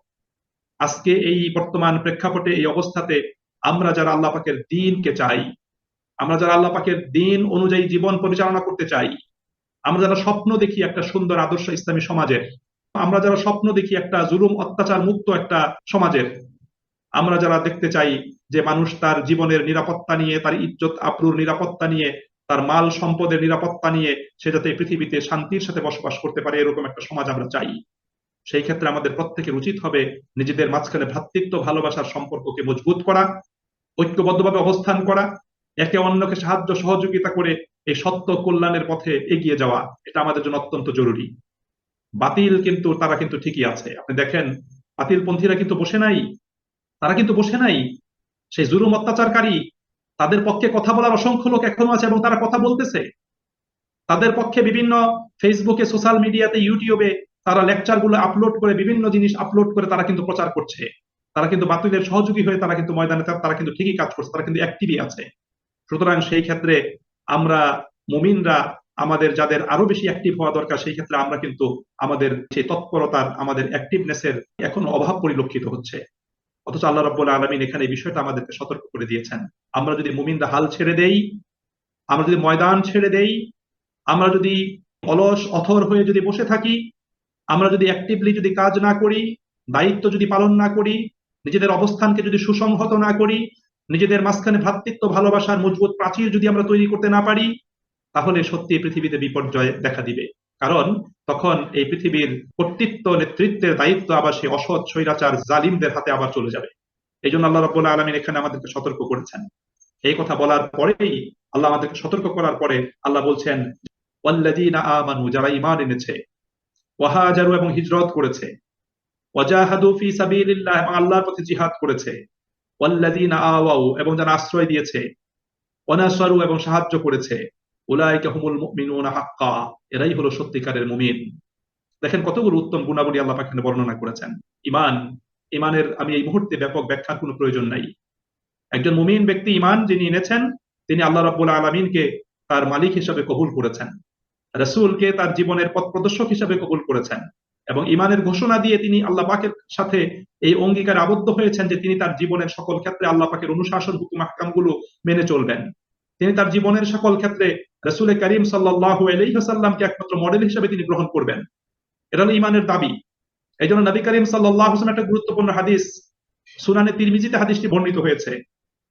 [SPEAKER 1] আজকে এই বর্তমান প্রেক্ষাপটে, এই অবস্থাতে আমরা যারা আল্লাহ পাকের দ্বীনকে চাই, আমরা যারা আল্লাহ পাকের দ্বীন অনুযায়ী জীবন পরিচালনা করতে চাই, আমরা যারা স্বপ্ন দেখি একটা সুন্দর আদর্শ ইসলামী সমাজের, আমরা যারা স্বপ্ন দেখি একটা জুলুম অত্যাচার মুক্ত একটা সমাজের, আমরা যারা দেখতে চাই যে মানুষ তার জীবনের নিরাপত্তা নিয়ে, তার ইজ্জত আবরুর নিরাপত্তা নিয়ে, তার মাল সম্পদের নিরাপত্তা নিয়ে সে যাতে পৃথিবীতে শান্তির সাথে বসবাস করতে পারে, এরকম একটা সমাজ আমরা চাই। সেই ক্ষেত্রে আমাদের প্রত্যেকের উচিত হবে নিজেদের মাঝখানে ভ্রাতৃত্ব ভালোবাসার সম্পর্ককে মজবুত করা, ঐক্যবদ্ধভাবে অবস্থান করা, একে অন্যকে সাহায্য সহযোগিতা করে এই সত্য কল্যাণের পথে এগিয়ে যাওয়া। এটা আমাদের জন্য অত্যন্ত জরুরি। বাতিল কিন্তু তারা কিন্তু ঠিকই আছে। আপনি দেখেন, বাতিলপন্থীরা কিন্তু বসে নাই, তারা কিন্তু বসে নাই। সেই জুলুম অত্যাচারকারী, তাদের পক্ষে কথা বলার অসংখ্য লোক এখনো আছে এবং তারা কথা বলতেছে। তাদের পক্ষে বিভিন্ন ফেসবুকে, সোশ্যাল মিডিয়াতে, ইউটিউবে তারা লেকচার গুলো আপলোড করে, বিভিন্ন জিনিস আপলোড করে তারা কিন্তু প্রচার করছে। তারা কিন্তু বাতিলের সহযোগী হয়ে তারা কিন্তু ময়দানে তারা কিন্তু ঠিকই কাজ করছে, তারা কিন্তু অ্যাক্টিভই আছে। সুতরাং সেই ক্ষেত্রে আমরা মুমিনরা, আমাদের যাদের আরো বেশি অ্যাক্টিভ হওয়া দরকার, সেই ক্ষেত্রে আমরা কিন্তু আমাদের সেই তৎপরতার, আমাদের অ্যাক্টিভনেসের এখনো অভাব পরিলক্ষিত হচ্ছে। অথচ আল্লাহ রাব্বুল আলামিন এখানে এই বিষয়টা আমাদেরকে সতর্ক করে দিয়েছেন। আমরা যদি মুমিনরা হাল ছেড়ে দেই, আমরা যদি ময়দান ছেড়ে দেই, আমরা যদি অলস অথর হয়ে যদি বসে থাকি, আমরা যদি অ্যাক্টিভলি যদি কাজ না করি, দায়িত্ব যদি পালন না করি, নিজেদের অবস্থানকে যদি সুসংহত না করি, নিজেদের মাঝখানে ভ্রাতৃত্ব ভালোবাসার মজবুত প্রাচীর যদি আমরা তৈরি করতে না পারি, তাহলে সত্যি পৃথিবীতে বিপর্যয় দেখা দিবে। কারণ তখন এই পৃথিবীর কর্তৃত্ব, নেতৃত্বের দায়িত্ব আবার সেই অসৎ স্বৈরাচার জালিমদের হাতে আবার চলে যাবে। এই জন্য আল্লাহ রাব্বুল আলামিন এখানে আমাদেরকে সতর্ক করেছেন। এই কথা বলার পরেই, আল্লাহ আমাদেরকে সতর্ক করার পরে আল্লাহ বলছেন, ওয়াল্লাযীনা আমানু, যারা ঈমান এনেছে, ওয়াহাজারু এবং হিজরত করেছে, ওয়াজাহাদু ফি সাবিলিল্লাহ, এবং আল্লাহর পথে জিহাদ করেছে, ওয়াল্লাযীনা আওয়াউ, এবং যারা আশ্রয় দিয়েছে, ওয়ানাসারু, এবং সাহায্য করেছে, উলাইকা হুমুল মুমিনুনা হাক্কা, এরাই হলো সত্যিকারের মুমিন। দেখেন কতগুলো উত্তম গুণাবলী আল্লাহ পাক এখানে বর্ণনা করেছেন। ঈমান, ঈমানের আমি এই মুহূর্তে ব্যাপক ব্যাখ্যার কোনো প্রয়োজন নাই। একজন মুমিন ব্যক্তি ঈমান যিনি এনেছেন, তিনি আল্লাহ রাব্বুল আলামিনকে তার মালিক হিসেবে কবুল করেছেন, রাসূলকে তার জীবনের পথ প্রদর্শক হিসেবে কবুল করেছেন, এবং ঈমানের ঘোষণা দিয়ে তিনি আল্লাহ পাকের সাথে এই অঙ্গীকারে আবদ্ধ হয়েছেন যে তিনি তার জীবনের সকল ক্ষেত্রে আল্লাহ পাকের অনুশাসন হুকুম আহকামগুলো মেনে চলবেন। তিনি তার জীবনের সকল ক্ষেত্রে রাসূল করিম সাল্লাল্লাহু আলাইহি ওয়াসাল্লামকে একমাত্র মডেল হিসেবে তিনি গ্রহণ করবেন। এটা হলো ঈমানের দাবি। এই জন্য নবী করিম সাল্লাল্লাহু আলাইহি ওয়াসাল্লাম একটা গুরুত্বপূর্ণ হাদিস, সুনানে তিরমিজিতে হাদিসটি বর্ণিত হয়েছে।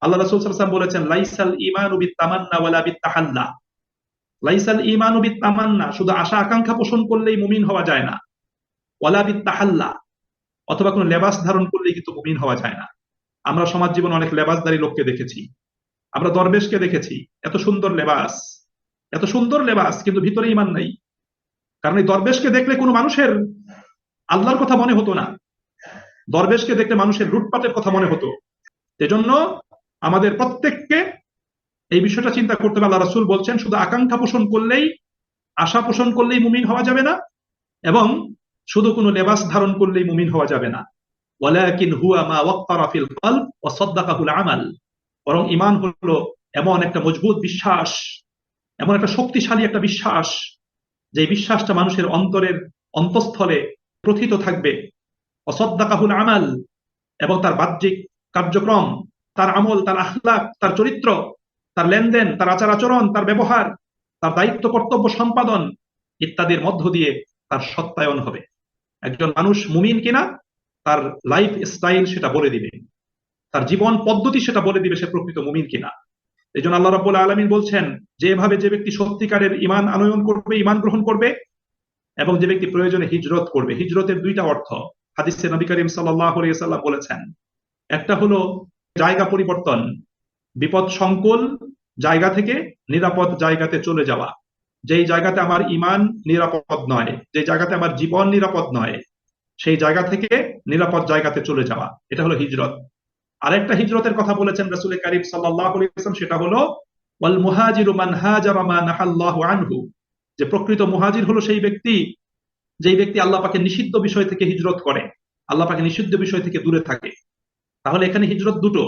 [SPEAKER 1] আল্লাহ রাসূল সাল্লাল্লাহু আলাইহি ওয়াসাল্লাম বলেছেন, লাইসাল ঈমানু বিত-তামান্না ওয়ালা বিত-তাহাল্লা। লাইসাল ঈমানু বিত-তামান্না, শুধু আশা আকাঙ্ক্ষা পোষণ করলেই মুমিন হওয়া যায় না। ওয়ালা বিত-তাহাল্লা, অথবা কোনো লেবাস ধারণ করলেই কিন্তু মুমিন হওয়া যায় না। আমরা সমাজ জীবনে অনেক লেবাসধারী লোককে দেখেছি, আমরা দরবেশকে দেখেছি, এত সুন্দর লেবাস, এত সুন্দর লেবাস, কিন্তু ভিতরে ঈমান নাই। কারণ এই দরবেশকে দেখলে কোনো মানুষের আল্লাহর কথা মনে হতো না, দরবেশকে দেখলে মানুষের লুটপাটের কথা মনে হতো। এজন্য আমাদের প্রত্যেককে এই বিষয়টা চিন্তা করতে হবে। আল্লাহ রাসূল বলছেন, শুধু আকাঙ্ক্ষা পোষণ করলেই, আশা পোষণ করলেই মুমিন হওয়া যাবে না, এবং শুধু কোনো লেবাস ধারণ করলেই মুমিন হওয়া যাবে না। ওয়ালাকিন হুয়া মা ওয়াক্কারা ফিল কলব ওয়া সাদ্দাকাহুল আমাল। বরং ঈমান হলো এমন একটা মজবুত বিশ্বাস, এমন একটা শক্তিশালী একটা বিশ্বাস, যে বিশ্বাসটা মানুষের অন্তরের অন্তঃস্থলে প্রথিত থাকবে। ওয়া সাদ্দাকাহুল আমাল, এবং তার বাহ্যিক কার্যক্রম, তার আমল, তার আখলাক, তার চরিত্র, তার লেনদেন, তার আচার আচরণ, তার ব্যবহার, তার দায়িত্ব কর্তব্য সম্পাদন ইত্যাদির মধ্য দিয়ে তার সত্যায়ন হবে। একজন মানুষ মুমিন কিনা তার লাইফ স্টাইল সেটা বলে দিবে, তার জীবন পদ্ধতি সেটা বলে দিবে সে প্রকৃত মুমিন কিনা। এই জন্য আল্লাহ রাব্বুল আলামিন বলছেন যে এভাবে যে ব্যক্তি সত্যিকারের ঈমান আনয়ন করবে, ঈমান গ্রহণ করবে, এবং যে ব্যক্তি প্রয়োজনে হিজরত করবে। হিজরতের দুইটা অর্থ হাদিসে নবী করিম সাল্লাল্লাহু আলাইহি ওয়াসাল্লাম বলেছেন। একটা হলো জায়গা পরিবর্তন, বিপদ সংকুল জায়গা থেকে নিরাপদ জায়গাতে চলে যাওয়া। যেই জায়গাতে আমার ঈমান নিরাপদ নয়, যে জায়গাতে আমার জীবন নিরাপদ নয়, সেই জায়গা থেকে নিরাপদ জায়গাতে চলে যাওয়া, এটা হলো হিজরত। আরেকটা হিজরতের কথা বলেছেন রাসূল করিম সাল্লাল্লাহু আলাইহি ওয়াসাল্লাম, সেটা হলো ওয়াল মুহাজিরু মান হাজারা মা নাহাল্লাহু আনহু। যে প্রকৃত মুহাজির হলো সেই ব্যক্তি, যেই ব্যক্তি আল্লাহ পাকের নিষিদ্ধ বিষয় থেকে হিজরত করে, আল্লাহ পাকের নিষিদ্ধ বিষয় থেকে দূরে থাকে। তাহলে এখানে হিজরত দুটো,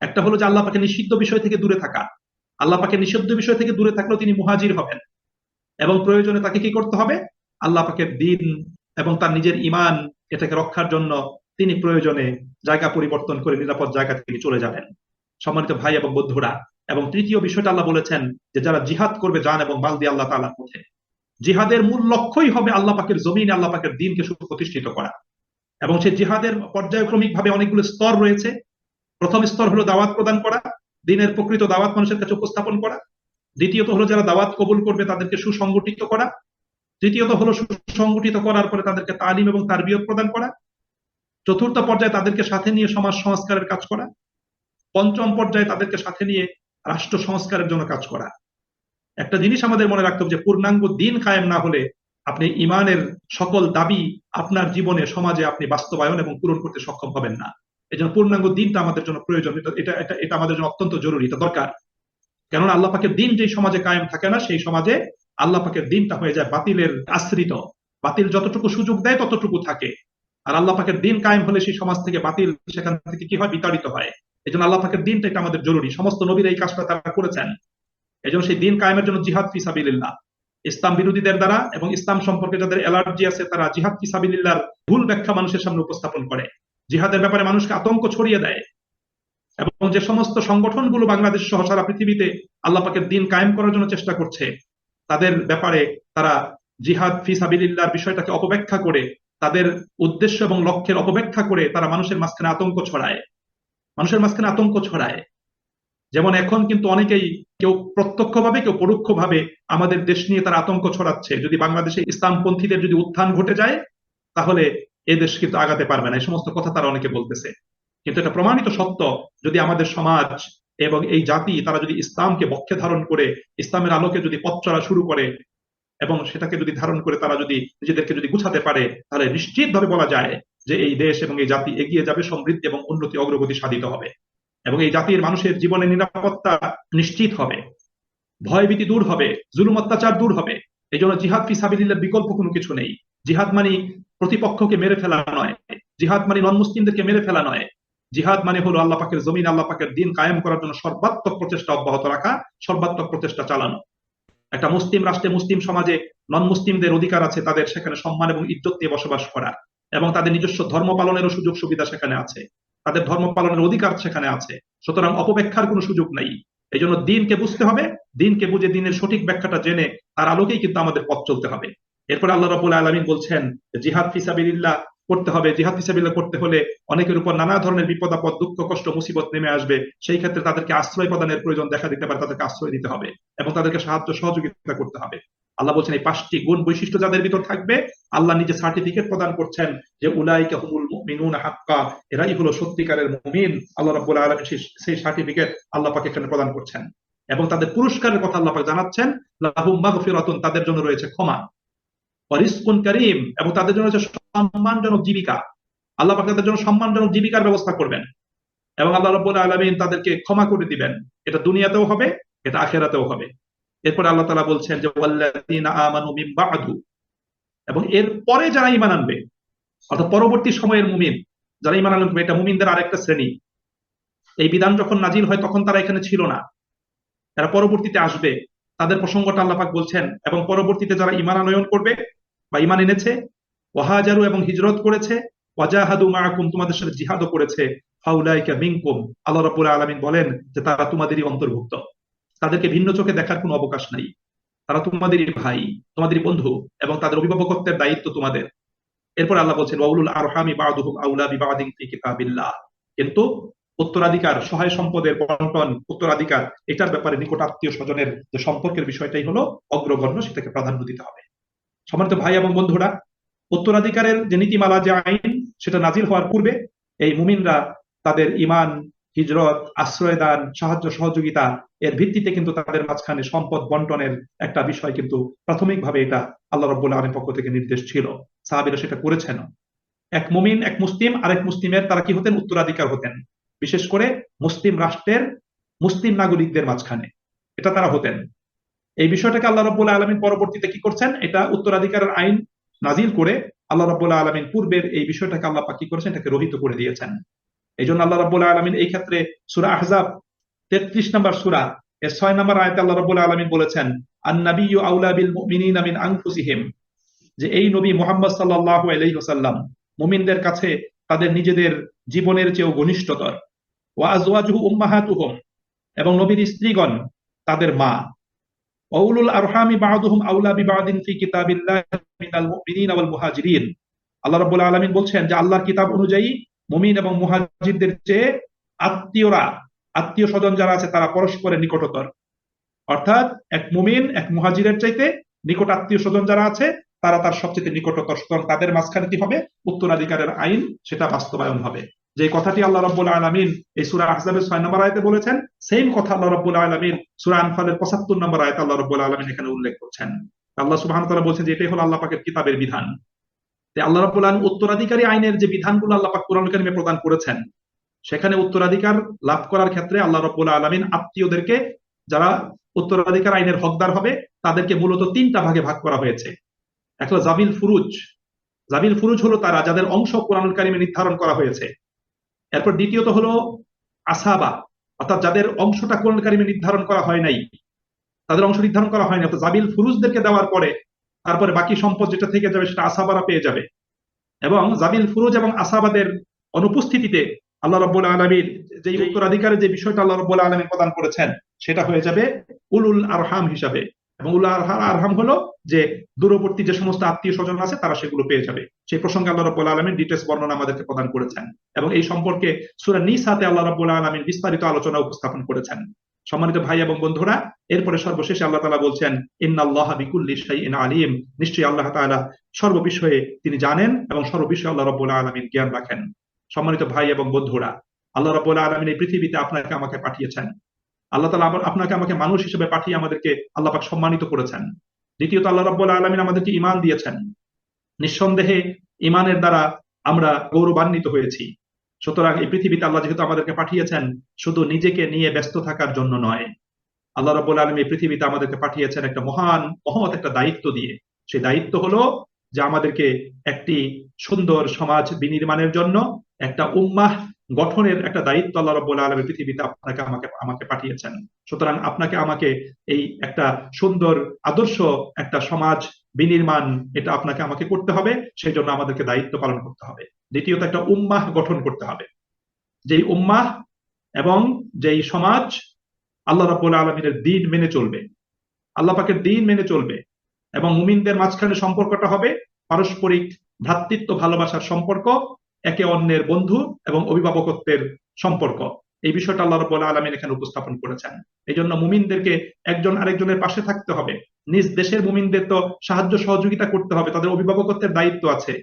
[SPEAKER 1] একটা হলো যে আল্লাহ পাকের নিষিদ্ধ বিষয় থেকে দূরে থাকা, আল্লাহ পাকের নিষিদ্ধ বিষয় থেকে দূরে থাকলেও তিনি মুহাজির হবেন, এবং প্রয়োজনে তাকে কি করতে হবে, আল্লাহ পাকের দ্বীন এবং তার নিজের ঈমান এটাকে রক্ষার জন্য তিনি প্রয়োজনে জায়গা পরিবর্তন করে নিরাপদ জায়গা থেকে চলে যাবেন। সম্মানিত ভাই এবং বন্ধুরা, এবং তৃতীয় বিষয়টা আল্লাহ বলেছেন যে যারা জিহাদ করবে জান এবং মাল দিয়ে আল্লাহ তাআলার পথে, জিহাদের মূল লক্ষ্যই হবে আল্লাহ পাকের জমিনে আল্লাহ পাকের দ্বীনকে সুপ্রতিষ্ঠিত করা। এবং সেই জিহাদের পর্যায়ক্রমিক ভাবে অনেকগুলো স্তর রয়েছে। প্রথম স্তর হলো দাওয়াত প্রদান করা, দ্বীনের প্রকৃত দাওয়াত মানুষের কাছে উপস্থাপন করা। দ্বিতীয়ত হলো যারা দাওয়াত কবুল করবে তাদেরকে সুসংগঠিত করা। তৃতীয়ত হলো সুসংগঠিত করার পরে তাদেরকে তালিম এবং তারবিয়ত প্রদান করা। চতুর্থ পর্যায়ে তাদেরকে সাথে নিয়ে সমাজ সংস্কারের কাজ করা। পঞ্চম পর্যায়ে তাদেরকে সাথে নিয়ে রাষ্ট্র সংস্কারের জন্য কাজ করা। একটা জিনিস আমাদের মনে রাখতে হবে যে পূর্ণাঙ্গ দ্বীন কায়েম না হলে আপনি ঈমানের সকল দাবি আপনার জীবনে সমাজে আপনি বাস্তবায়ন এবং পূরণ করতে সক্ষম হবেন না। এই জন্য পূর্ণাঙ্গ দ্বীনটা আমাদের জন্য প্রয়োজন, এটা আমাদের জন্য অত্যন্ত জরুরি, এটা দরকার। কেননা আল্লাহ পাকের দ্বীন যেই সমাজে কায়েম থাকে না, সেই সমাজে আল্লাহ পাকের দ্বীনটা হয়ে যায় বাতিলের আশ্রিত। বাতিল যতটুকু সুযোগ দেয় ততটুকু থাকে, আর আল্লাহ পাকের দ্বীন কায়েম হলে সেই সমাজ থেকে বাতিল সেখান থেকে কি হয়, বিতাড়িত হয়। এই জন্য আল্লাহ পাকের দ্বীনটা এটা আমাদের জরুরি। সমস্ত নবীরা এই কাজটা তারা করেছেন। এই জন্য সেই দ্বীন কায়েমের জন্য জিহাদ ফি সাবিলিল্লাহ, ইসলাম বিরোধীদের দ্বারা এবং ইসলাম সম্পর্কে যাদের অ্যালার্জি আছে তারা জিহাদ ফি সাবিলিল্লাহর ভুল ব্যাখ্যা মানুষের সামনে উপস্থাপন করে, জিহাদের ব্যাপারে মানুষকে আতঙ্ক ছড়িয়ে দেয়। এবং যে সমস্ত সংগঠনগুলো বাংলাদেশ সহ সারা পৃথিবীতে আল্লাহ পাকের দ্বীন কায়েম করার জন্য চেষ্টা করছে, তাদের ব্যাপারে তারা জিহাদ ফি সাবিলিল্লাহর বিষয়টাকে অপব্যাখ্যা করে, তাদের উদ্দেশ্য এবং লক্ষ্যের অপব্যাখ্যা করে তারা মানুষের মাঝখানে আতঙ্ক ছড়ায়, মানুষের মাঝখানে আতঙ্ক ছড়ায়। যেমন এখন কিন্তু অনেকেই, কেউ প্রত্যক্ষভাবে কেউ পরোক্ষভাবে আমাদের দেশ নিয়ে তারা আতঙ্ক ছড়াচ্ছে। যদি বাংলাদেশে ইসলামপন্থীদের যদি উত্থান ঘটে যায় তাহলে এ দেশ কিন্তু আগাতে পারবে না, এই সমস্ত কথা তারা অনেকে বলতেছে। কিন্তু এটা প্রমাণিত সত্য, যদি আমাদের সমাজ এবং এই জাতি তারা যদি ইসলামকে বক্ষে ধারণ করে ইসলামের আলোকে যদি পথ চলা শুরু করে এবং সেটাকে যদি ধারণ করে তারা যদি নিজেদেরকে যদি গুছাতে পারে, তাহলে নিশ্চিতভাবে বলা যায় যে এই দেশ এবং এই জাতি এগিয়ে যাবে, সমৃদ্ধি এবং উন্নতি অগ্রগতি সাধিত হবে, এবং এই জাতির মানুষের জীবনের নিরাপত্তা নিশ্চিত হবে, ভয়ভীতি দূর হবে, জুলুম অত্যাচার দূর হবে। এই জন্য জিহাদ ফি সাবিলিল্লাহ বিকল্প কোনো কিছু নেই। জিহাদ মানে প্রতিপক্ষকে মেরে ফেলা নয়, জিহাদ মানে নন মুসলিমদেরকে মেরে ফেলা নয়। জিহাদ মানে হলো আল্লাহ পাকের জমিন, আল্লাহ পাকের দিন কায়েম করার জন্য সর্বাত্মক প্রচেষ্টা অব্যাহত রাখা, সর্বাত্মক প্রচেষ্টা চালানো। একটা মুসলিম রাষ্ট্রে, মুসলিম সমাজে নন মুসলিমদের অধিকার আছে তাদের সেখানে সম্মান এবং ইজ্জত নিয়ে বসবাস করা, এবং তাদের নিজস্ব ধর্ম পালনেরও সুযোগ সুবিধা সেখানে আছে, তাদের ধর্ম পালনের অধিকার সেখানে আছে। সুতরাং অপব্যাখ্যার কোনো সুযোগ নাই। এই জন্য দিনকে বুঝতে হবে, দিনকে বুঝে দিনের সঠিক ব্যাখ্যাটা জেনে তার আলোকেই কিন্তু আমাদের পথ চলতে হবে। এরপরে আল্লাহ রাব্বুল আলামিন বলছেন জিহাদ ফি সাবিলিল্লাহ করতে হবে। জিহাদ ফি সাবিলিল্লাহ করতে হলে অনেকের উপর নানা ধরনের বিপদ আপদ, দুঃখ কষ্ট, মুসিবত নেমে আসবে। সেই ক্ষেত্রে তাদেরকে আশ্রয় প্রদানের প্রয়োজন দেখা দিতে পারে, তাদেরকে আশ্রয় দিতে হবে এবং তাদেরকে সাহায্য সহযোগিতা করতে হবে। আল্লাহ বলছেন এই 5টি গুণ বৈশিষ্ট্য যাদের ভিতর থাকবে, আল্লাহ নিজে সার্টিফিকেট প্রদান করছেন যে উলাইকা হুমুল মুমিনুনা হাক্কা, এরাই হলো সত্যিকারের মুমিন। আল্লাহ রাব্বুল আলামিন সেই সার্টিফিকেট আল্লাহ পাক এখানে প্রদান করছেন, এবং তাদের পুরস্কারের কথা আল্লাহ পাক জানাচ্ছেন, লাহুম মাগফিরাতুন, তাদের জন্য রয়েছে ক্ষমা, ওয়া রিজকুন কারীম, এবং তাদের জন্য রয়েছে সম্মানজনক জীবিকা। আল্লাহ পাক তাদের জন্য সম্মানজনক জীবিকার ব্যবস্থা করবেন, এবং আল্লাহ রাব্বুল আলামিন তাদেরকে ক্ষমা করে দিবেন। এটা দুনিয়াতেও হবে, এটা আখিরাতেও হবে। এরপরে আল্লাহ তাআলা বলছেন যে ওয়াল্লাযীনা আমানু মিন বা'দু, এবং এর পরে যারা ঈমান আনবে, অর্থাৎ পরবর্তী সময়ের মুমিন যারা ঈমান আনবে, এটা মুমিনদের আরেকটা শ্রেণী। এই বিধান যখন নাজিল হয় তখন তারা এখানে ছিল না, এরা পরবর্তীতে আসবে, তাদের প্রসঙ্গটা আল্লাহ পাক বলছেন। এবং পরবর্তীতে যারা ঈমান আনয়ন করবে বা ঈমান এনেছে, ওয়াহাজারু, এবং হিজরত করেছে, ওয়াজাহাদু মাআকুম, তোমাদের সাথে জিহাদও করেছে, ফাউলাইকা মিনকুম, আল্লাহ রাব্বুল আলামিন বলেন যে তারা তোমাদেরই অন্তর্ভুক্ত। তাদেরকে ভিন্ন চোখে দেখার কোনো অবকাশ নাই, তারা তোমাদেরই ভাই, তোমাদেরই বন্ধু, এবং তাদের অভিভাবকত্বের দায়িত্ব তোমাদের। এরপর আল্লাহ বলছেন ওয়াউলুল আরহামি বা'দুহুম আউলা বিবাদিন ফি কিতাবিল্লাহ, কিন্তু উত্তরাধিকার, সহায় সম্পদের বন্টন, উত্তরাধিকার, এটার ব্যাপারে নিকট আত্মীয় স্বজনের যে সম্পর্কের বিষয়টাই হলো অগ্রগণ্য, সেটাকে প্রাধান্য দিতে হবে। সম্মানিত ভাই এবং বন্ধুরা, উত্তরাধিকারের যে নীতিমালা, যে আইন, সেটা নাজিল হওয়ার পূর্বে এই মুমিনরা তাদের ঈমান, হিজরত, আশ্রয় দান, সাহায্য সহযোগিতা, এর ভিত্তিতে কিন্তু তাদের মাঝখানে সম্পদ বন্টনের একটা বিষয় কিন্তু প্রাথমিকভাবে এটা আল্লাহ রাব্বুল আলামিনের পক্ষ থেকে নির্দেশ ছিল। সাহাবীরা সেটা করেছেন। এক মুমিন, এক মুসলিম আরেক মুসলিমের তারা কি হতেন? উত্তরাধিকার হতেন, বিশেষ করে মুসলিম রাষ্ট্রের মুসলিম নাগরিকদের মাঝখানে এটা তারা হতেন। এই বিষয়টাকে আল্লাহ রাব্বুল আলামিন পরবর্তীতে কি করছেন, এটা উত্তরাধিকারের আইন নাজিল করে আল্লাহ রাব্বুল আলামিন পূর্বের এই বিষয়টাকে আল্লাহ পাক কি করেছেন, এটাকে রহিত করে দিয়েছেন। এই জন্য আল্লাহ রাব্বুল আলামিন এই ক্ষেত্রে সূরা আহজাব 33 নম্বর সূরা এর 6 নম্বর আয়াতে আল্লাহ রাব্বুল আলামিন বলেছেন, আন-নাবিয়্যু আউলা বিল মুমিনিনা মিন আনফুসিহিম, যে এই নবী মুহাম্মদ সাল্লাল্লাহু আলাইহি ওয়াসাল্লাম মুমিনদের কাছে তাদের নিজেদের জীবনের চেয়েও ঘনিষ্ঠতর। ওয়া আজওয়াজুহু উম্মাহাতুহুম, এবং নবীর স্ত্রীগণ তাদের মা। ওয়াউলুল আরহামি বা'দুহুম আউলা বিবাদিন ফি কিতাবিল্লাহ মিনাল মুমিনিনা ওয়াল মুহাজিরিন, আল্লাহ রাব্বুল আলামিন বলছেন যে আল্লাহর কিতাব অনুযায়ী মুমিন এবং মুহাজিরদের চেয়ে আত্মীয়রা, আত্মীয় স্বজন যারা আছে তারা পরস্পরের নিকটতর। অর্থাৎ এক মুমিন এক মুহাজিরের চাইতে নিকট আত্মীয় স্বজন যারা আছে তারা তার সবচেয়ে নিকটতর, সুতরাং তাদের মাঝখানে কি হবে? উত্তরাধিকারের আইন সেটা বাস্তবায়ন হবে। যে কথাটি আল্লাহ রাব্বুল আলামিন এই সূরা আহজাবের 6 নম্বর আয়াতে বলেছেন, সেম কথা আল্লাহ রাব্বুল আলামিন সূরা আনফালের 75 নম্বর আয়াতে আল্লাহ রাব্বুল আলামিন এখানে উল্লেখ করছেন। আল্লাহ সুবহানাহু ওয়া তাআলা বলছেন যে এটাই হলো আল্লাহ পাকের কিতাবের বিধান। আল্লাহ রাব্বুল আলামিন উত্তরাধিকারী আইনের যে বিধানগুলো আল্লাহ পাক কোরআনুল কারীমে প্রদান করেছেন, সেখানে উত্তরাধিকার লাভ করার ক্ষেত্রে আল্লাহ রাব্বুল আলামিন আত্মীয়দেরকে, যারা উত্তরাধিকার আইনের হকদার হবে, তাদেরকে মূলত 3টা ভাগে ভাগ করা হয়েছে। এক হলো জাবিল ফুরুজ, জাবিল ফুরুজ হলো তারা যাদের অংশ কোরআনুল কারীমে নির্ধারণ করা হয়েছে। এরপর দ্বিতীয়ত হলো আসাবা, অর্থাৎ যাদের অংশটা কোরআনুল কারীমে নির্ধারণ করা হয় নাই, তাদের অংশ নির্ধারণ করা হয়নি, অর্থাৎ জাবিল ফুরুজদেরকে দেওয়ার পরে তারপরে বাকি সম্পদ যেটা থেকে যাবে সেটা আসাবারা পেয়ে যাবে। এবং জাবিল ফুরুজ এবং আসাবাদের অনুপস্থিতিতে আল্লাহ রাব্বুল আলামিন যে উত্তরাধিকারের যে বিষয়টা আল্লাহ রাব্বুল আলামিন প্রদান করেছেন, সেটা হয়ে যাবে উলুল আরহাম হিসাবে। এবং উলুল আরহাম হলো যে দূরবর্তী যে সমস্ত আত্মীয় স্বজন আছে তারা সেগুলো পেয়ে যাবে। সেই প্রসঙ্গে আল্লাহ রাব্বুল আলামিন ডিটেইলস বর্ণনা আমাদেরকে প্রদান করেছেন, এবং এই সম্পর্কে সূরা নিসাতে আল্লাহ রাব্বুল আলামিন বিস্তারিত আলোচনা উপস্থাপন করেছেন। সম্মানিত ভাই এবং বন্ধুরা, এরপরে সর্বশেষে আল্লাহ তাআলা বলছেন ইন্নাল্লাহা বিকুল্লি শাইইন আলিম, নিশ্চয়ই আল্লাহ তাআলা সর্ববিষয়ে তিনি জানেন এবং সর্ববিষয়ে আল্লাহ রাব্বুল আলামিন জ্ঞান রাখেন। সম্মানিত ভাই এবং বন্ধুরা, আল্লাহ রাব্বুল আলামিন এই পৃথিবীতে আপনাকে আমাকে পাঠিয়েছেন। আল্লাহ তাআলা আপনাকে আমাকে মানুষ হিসেবে পাঠিয়ে আমাদেরকে আল্লাহ পাক সম্মানিত করেছেন। দ্বিতীয়ত আল্লাহ রাব্বুল আলামিন আমাদেরকে ঈমান দিয়েছেন। নিঃসন্দেহে ঈমানের দ্বারা আমরা গৌরবান্বিত হয়েছি। সুতরাং এই পৃথিবীতে আল্লাহ যেহেতু আমাদেরকে পাঠিয়েছেন শুধু নিজেকে নিয়ে ব্যস্ত থাকার জন্য নয়, আল্লাহ রাব্বুল আলামিন এই পৃথিবীতে আমাদেরকে পাঠিয়েছেন একটা মহৎ একটা দায়িত্ব দিয়ে। সেই দায়িত্ব হলো যে আমাদেরকে একটি সুন্দর সমাজ বিনির্মাণের জন্য, একটা উম্মাহ গঠনের একটা দায়িত্ব আল্লাহ রাব্বুল আলামিন পৃথিবীতে আপনাকে আমাকে আমাকে পাঠিয়েছেন। সুতরাং আপনাকে আমাকে এই একটা সুন্দর আদর্শ একটা সমাজ বিনির্মাণ এটা আপনাকে আমাকে করতে হবে। সেই জন্য আমাদেরকে দায়িত্ব পালন করতে হবে। দ্বিতীয়ত একটা উম্মাহ গঠন করতে হবে, যেই উম্মাহ এবং যেই সমাজ আল্লাহ রাব্বুল আলামিনের দ্বীন মেনে চলবে, আল্লাহ পাকের দ্বীন মেনে চলবে, এবং মুমিনদের মাঝখানে সম্পর্কটা হবে পারস্পরিক ভ্রাতৃত্ব ভালোবাসার সম্পর্ক, একে অন্যের বন্ধু এবং অভিভাবকত্বের সম্পর্ক। এই বিষয়টা আল্লাহ রাব্বুল আলামিন এখানে উপস্থাপন করেছেন। এই জন্য মুমিনদেরকে একজন আরেকজনের পাশে থাকতে হবে। নিজ দেশের মুমিনদের তো সাহায্য সহযোগিতা করতে হবে, তাদের অভিভাবকত্বের দায়িত্ব আছে।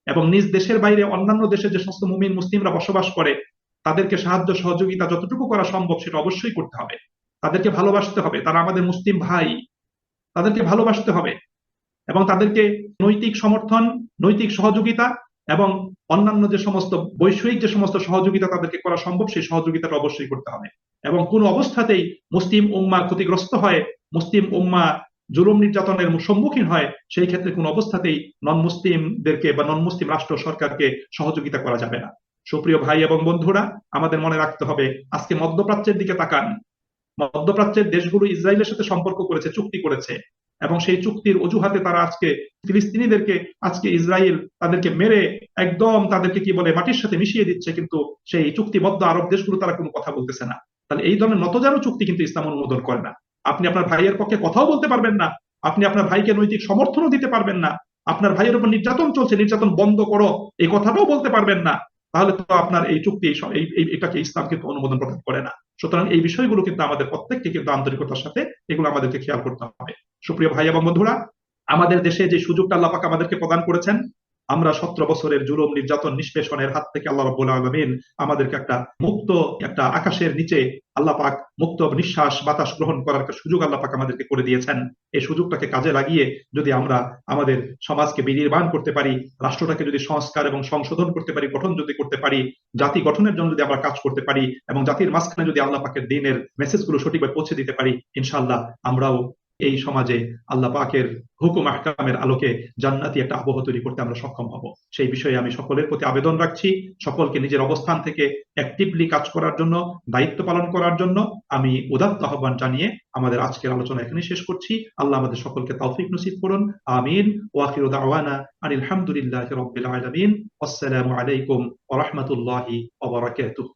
[SPEAKER 1] এবং নিজ দেশের বাইরে অন্যান্য দেশে যে সমস্ত মুমিন মুসলিমরা বসবাস করে তাদেরকে সাহায্য সহযোগিতা যতটুকু করা সম্ভব সেটা অবশ্যই করতে হবে। তাদেরকে ভালোবাসতে হবে, তারা আমাদের মুসলিম ভাই, তাদেরকে ভালোবাসতে হবে এবং তাদেরকে নৈতিক সমর্থন, নৈতিক সহযোগিতা এবং অন্যান্য যে সমস্ত বৈষয়িক যে সমস্ত সহযোগিতা তাদেরকে করা সম্ভব সেই সহযোগিতাটা অবশ্যই করতে হবে। এবং কোন অবস্থাতেই মুসলিম উম্মাহ ক্ষতিগ্রস্ত হয়, মুসলিম উম্মাহ জুলুম নির্যাতনের সম্মুখীন হয়, সেই ক্ষেত্রে কোন অবস্থাতেই নন মুসলিমদেরকে বা নন মুসলিম রাষ্ট্র সরকারকে সহযোগিতা করা যাবে না। সুপ্রিয় ভাই এবং বন্ধুরা, আমাদের মনে রাখতে হবে, আজকে মধ্যপ্রাচ্যের দিকে তাকান। মধ্যপ্রাচ্যের দেশগুলো ইসরায়েলের সাথে সম্পর্ক করেছে, চুক্তি করেছে, এবং সেই চুক্তির অজুহাতে তারা আজকে ফিলিস্তিনিদেরকে, আজকে ইসরায়েল তাদেরকে মেরে একদম তাদেরকে কি বলে মাটির সাথে মিশিয়ে দিচ্ছে, কিন্তু সেই চুক্তিবদ্ধ আরব দেশগুলো তারা কোনো কথা বলতেছে না। তাহলে এই ধরনের নতজানু চুক্তি কিন্তু ইসলাম অনুমোদন করে না। আপনি আপনার ভাইয়ের পক্ষে কথাও বলতে পারবেন না, আপনি আপনার ভাইকে নৈতিক সমর্থনও দিতে পারবেন না, আপনার ভাইয়ের উপর নির্যাতন চলছে, নির্যাতন বন্ধ করো এই কথাটাও বলতে পারবেন না। তাহলে তো আপনার এই চুক্তি এটাকে ইসলাম কিন্তু অনুমোদন প্রদান করে না। সুতরাং এই বিষয়গুলো কিন্তু আমাদের প্রত্যেককে কিন্তু আন্তরিকতার সাথে এগুলো আমাদেরকে খেয়াল করতে হবে। সুপ্রিয় ভাই এবং বন্ধুরা, আমাদের দেশে যে সুযোগটা আল্লাহ পাক আমাদেরকে প্রদান করেছেন, আমরা 17 বছরের জুলুম নির্যাতন নিষ্পেষণের হাত থেকে আল্লাহ রাব্বুল আলামিন আমাদেরকে একটা মুক্ত, একটা আকাশের নিচে আল্লাহ পাক মুক্ত নিঃশ্বাস বাতাস গ্রহণ করার একটা সুযোগ আল্লাহ পাক আমাদেরকে করে দিয়েছেন। এই সুযোগটাকে কাজে লাগিয়ে যদি আমরা আমাদের সমাজকে বিনির্মাণ করতে পারি, রাষ্ট্রটাকে যদি সংস্কার এবং সংশোধন করতে পারি, গঠন যদি করতে পারি, জাতি গঠনের জন্য যদি আমরা কাজ করতে পারি, এবং জাতির মাঝখানে যদি আল্লাহ পাকের দ্বীনের মেসেজগুলো সঠিকভাবে পৌঁছে দিতে পারি, ইনশাআল্লাহ আমরাও এই সমাজে আল্লাহ পাকের হুকুম আহকামের আলোকে জান্নাতি একটা আবহ তৈরি করতে আমরা সক্ষম হব। সেই বিষয়ে আমি সকলের প্রতি আবেদন রাখছি, সকলকে নিজের অবস্থান থেকে অ্যাক্টিভলি কাজ করার জন্য, দায়িত্ব পালন করার জন্য আমি উদাত্ত আহ্বান জানিয়ে আমাদের আজকের আলোচনা এখানে শেষ করছি। আল্লাহ আমাদের সকলকে তৌফিক নসিব করুন। আমিন। ওয়া আখিরু দাওয়ানা আনিল হামদুলিল্লাহি রাব্বিল আলামিন। আসসালামু আলাইকুম ওয়া রাহমাতুল্লাহি ওয়া বারাকাতুহু।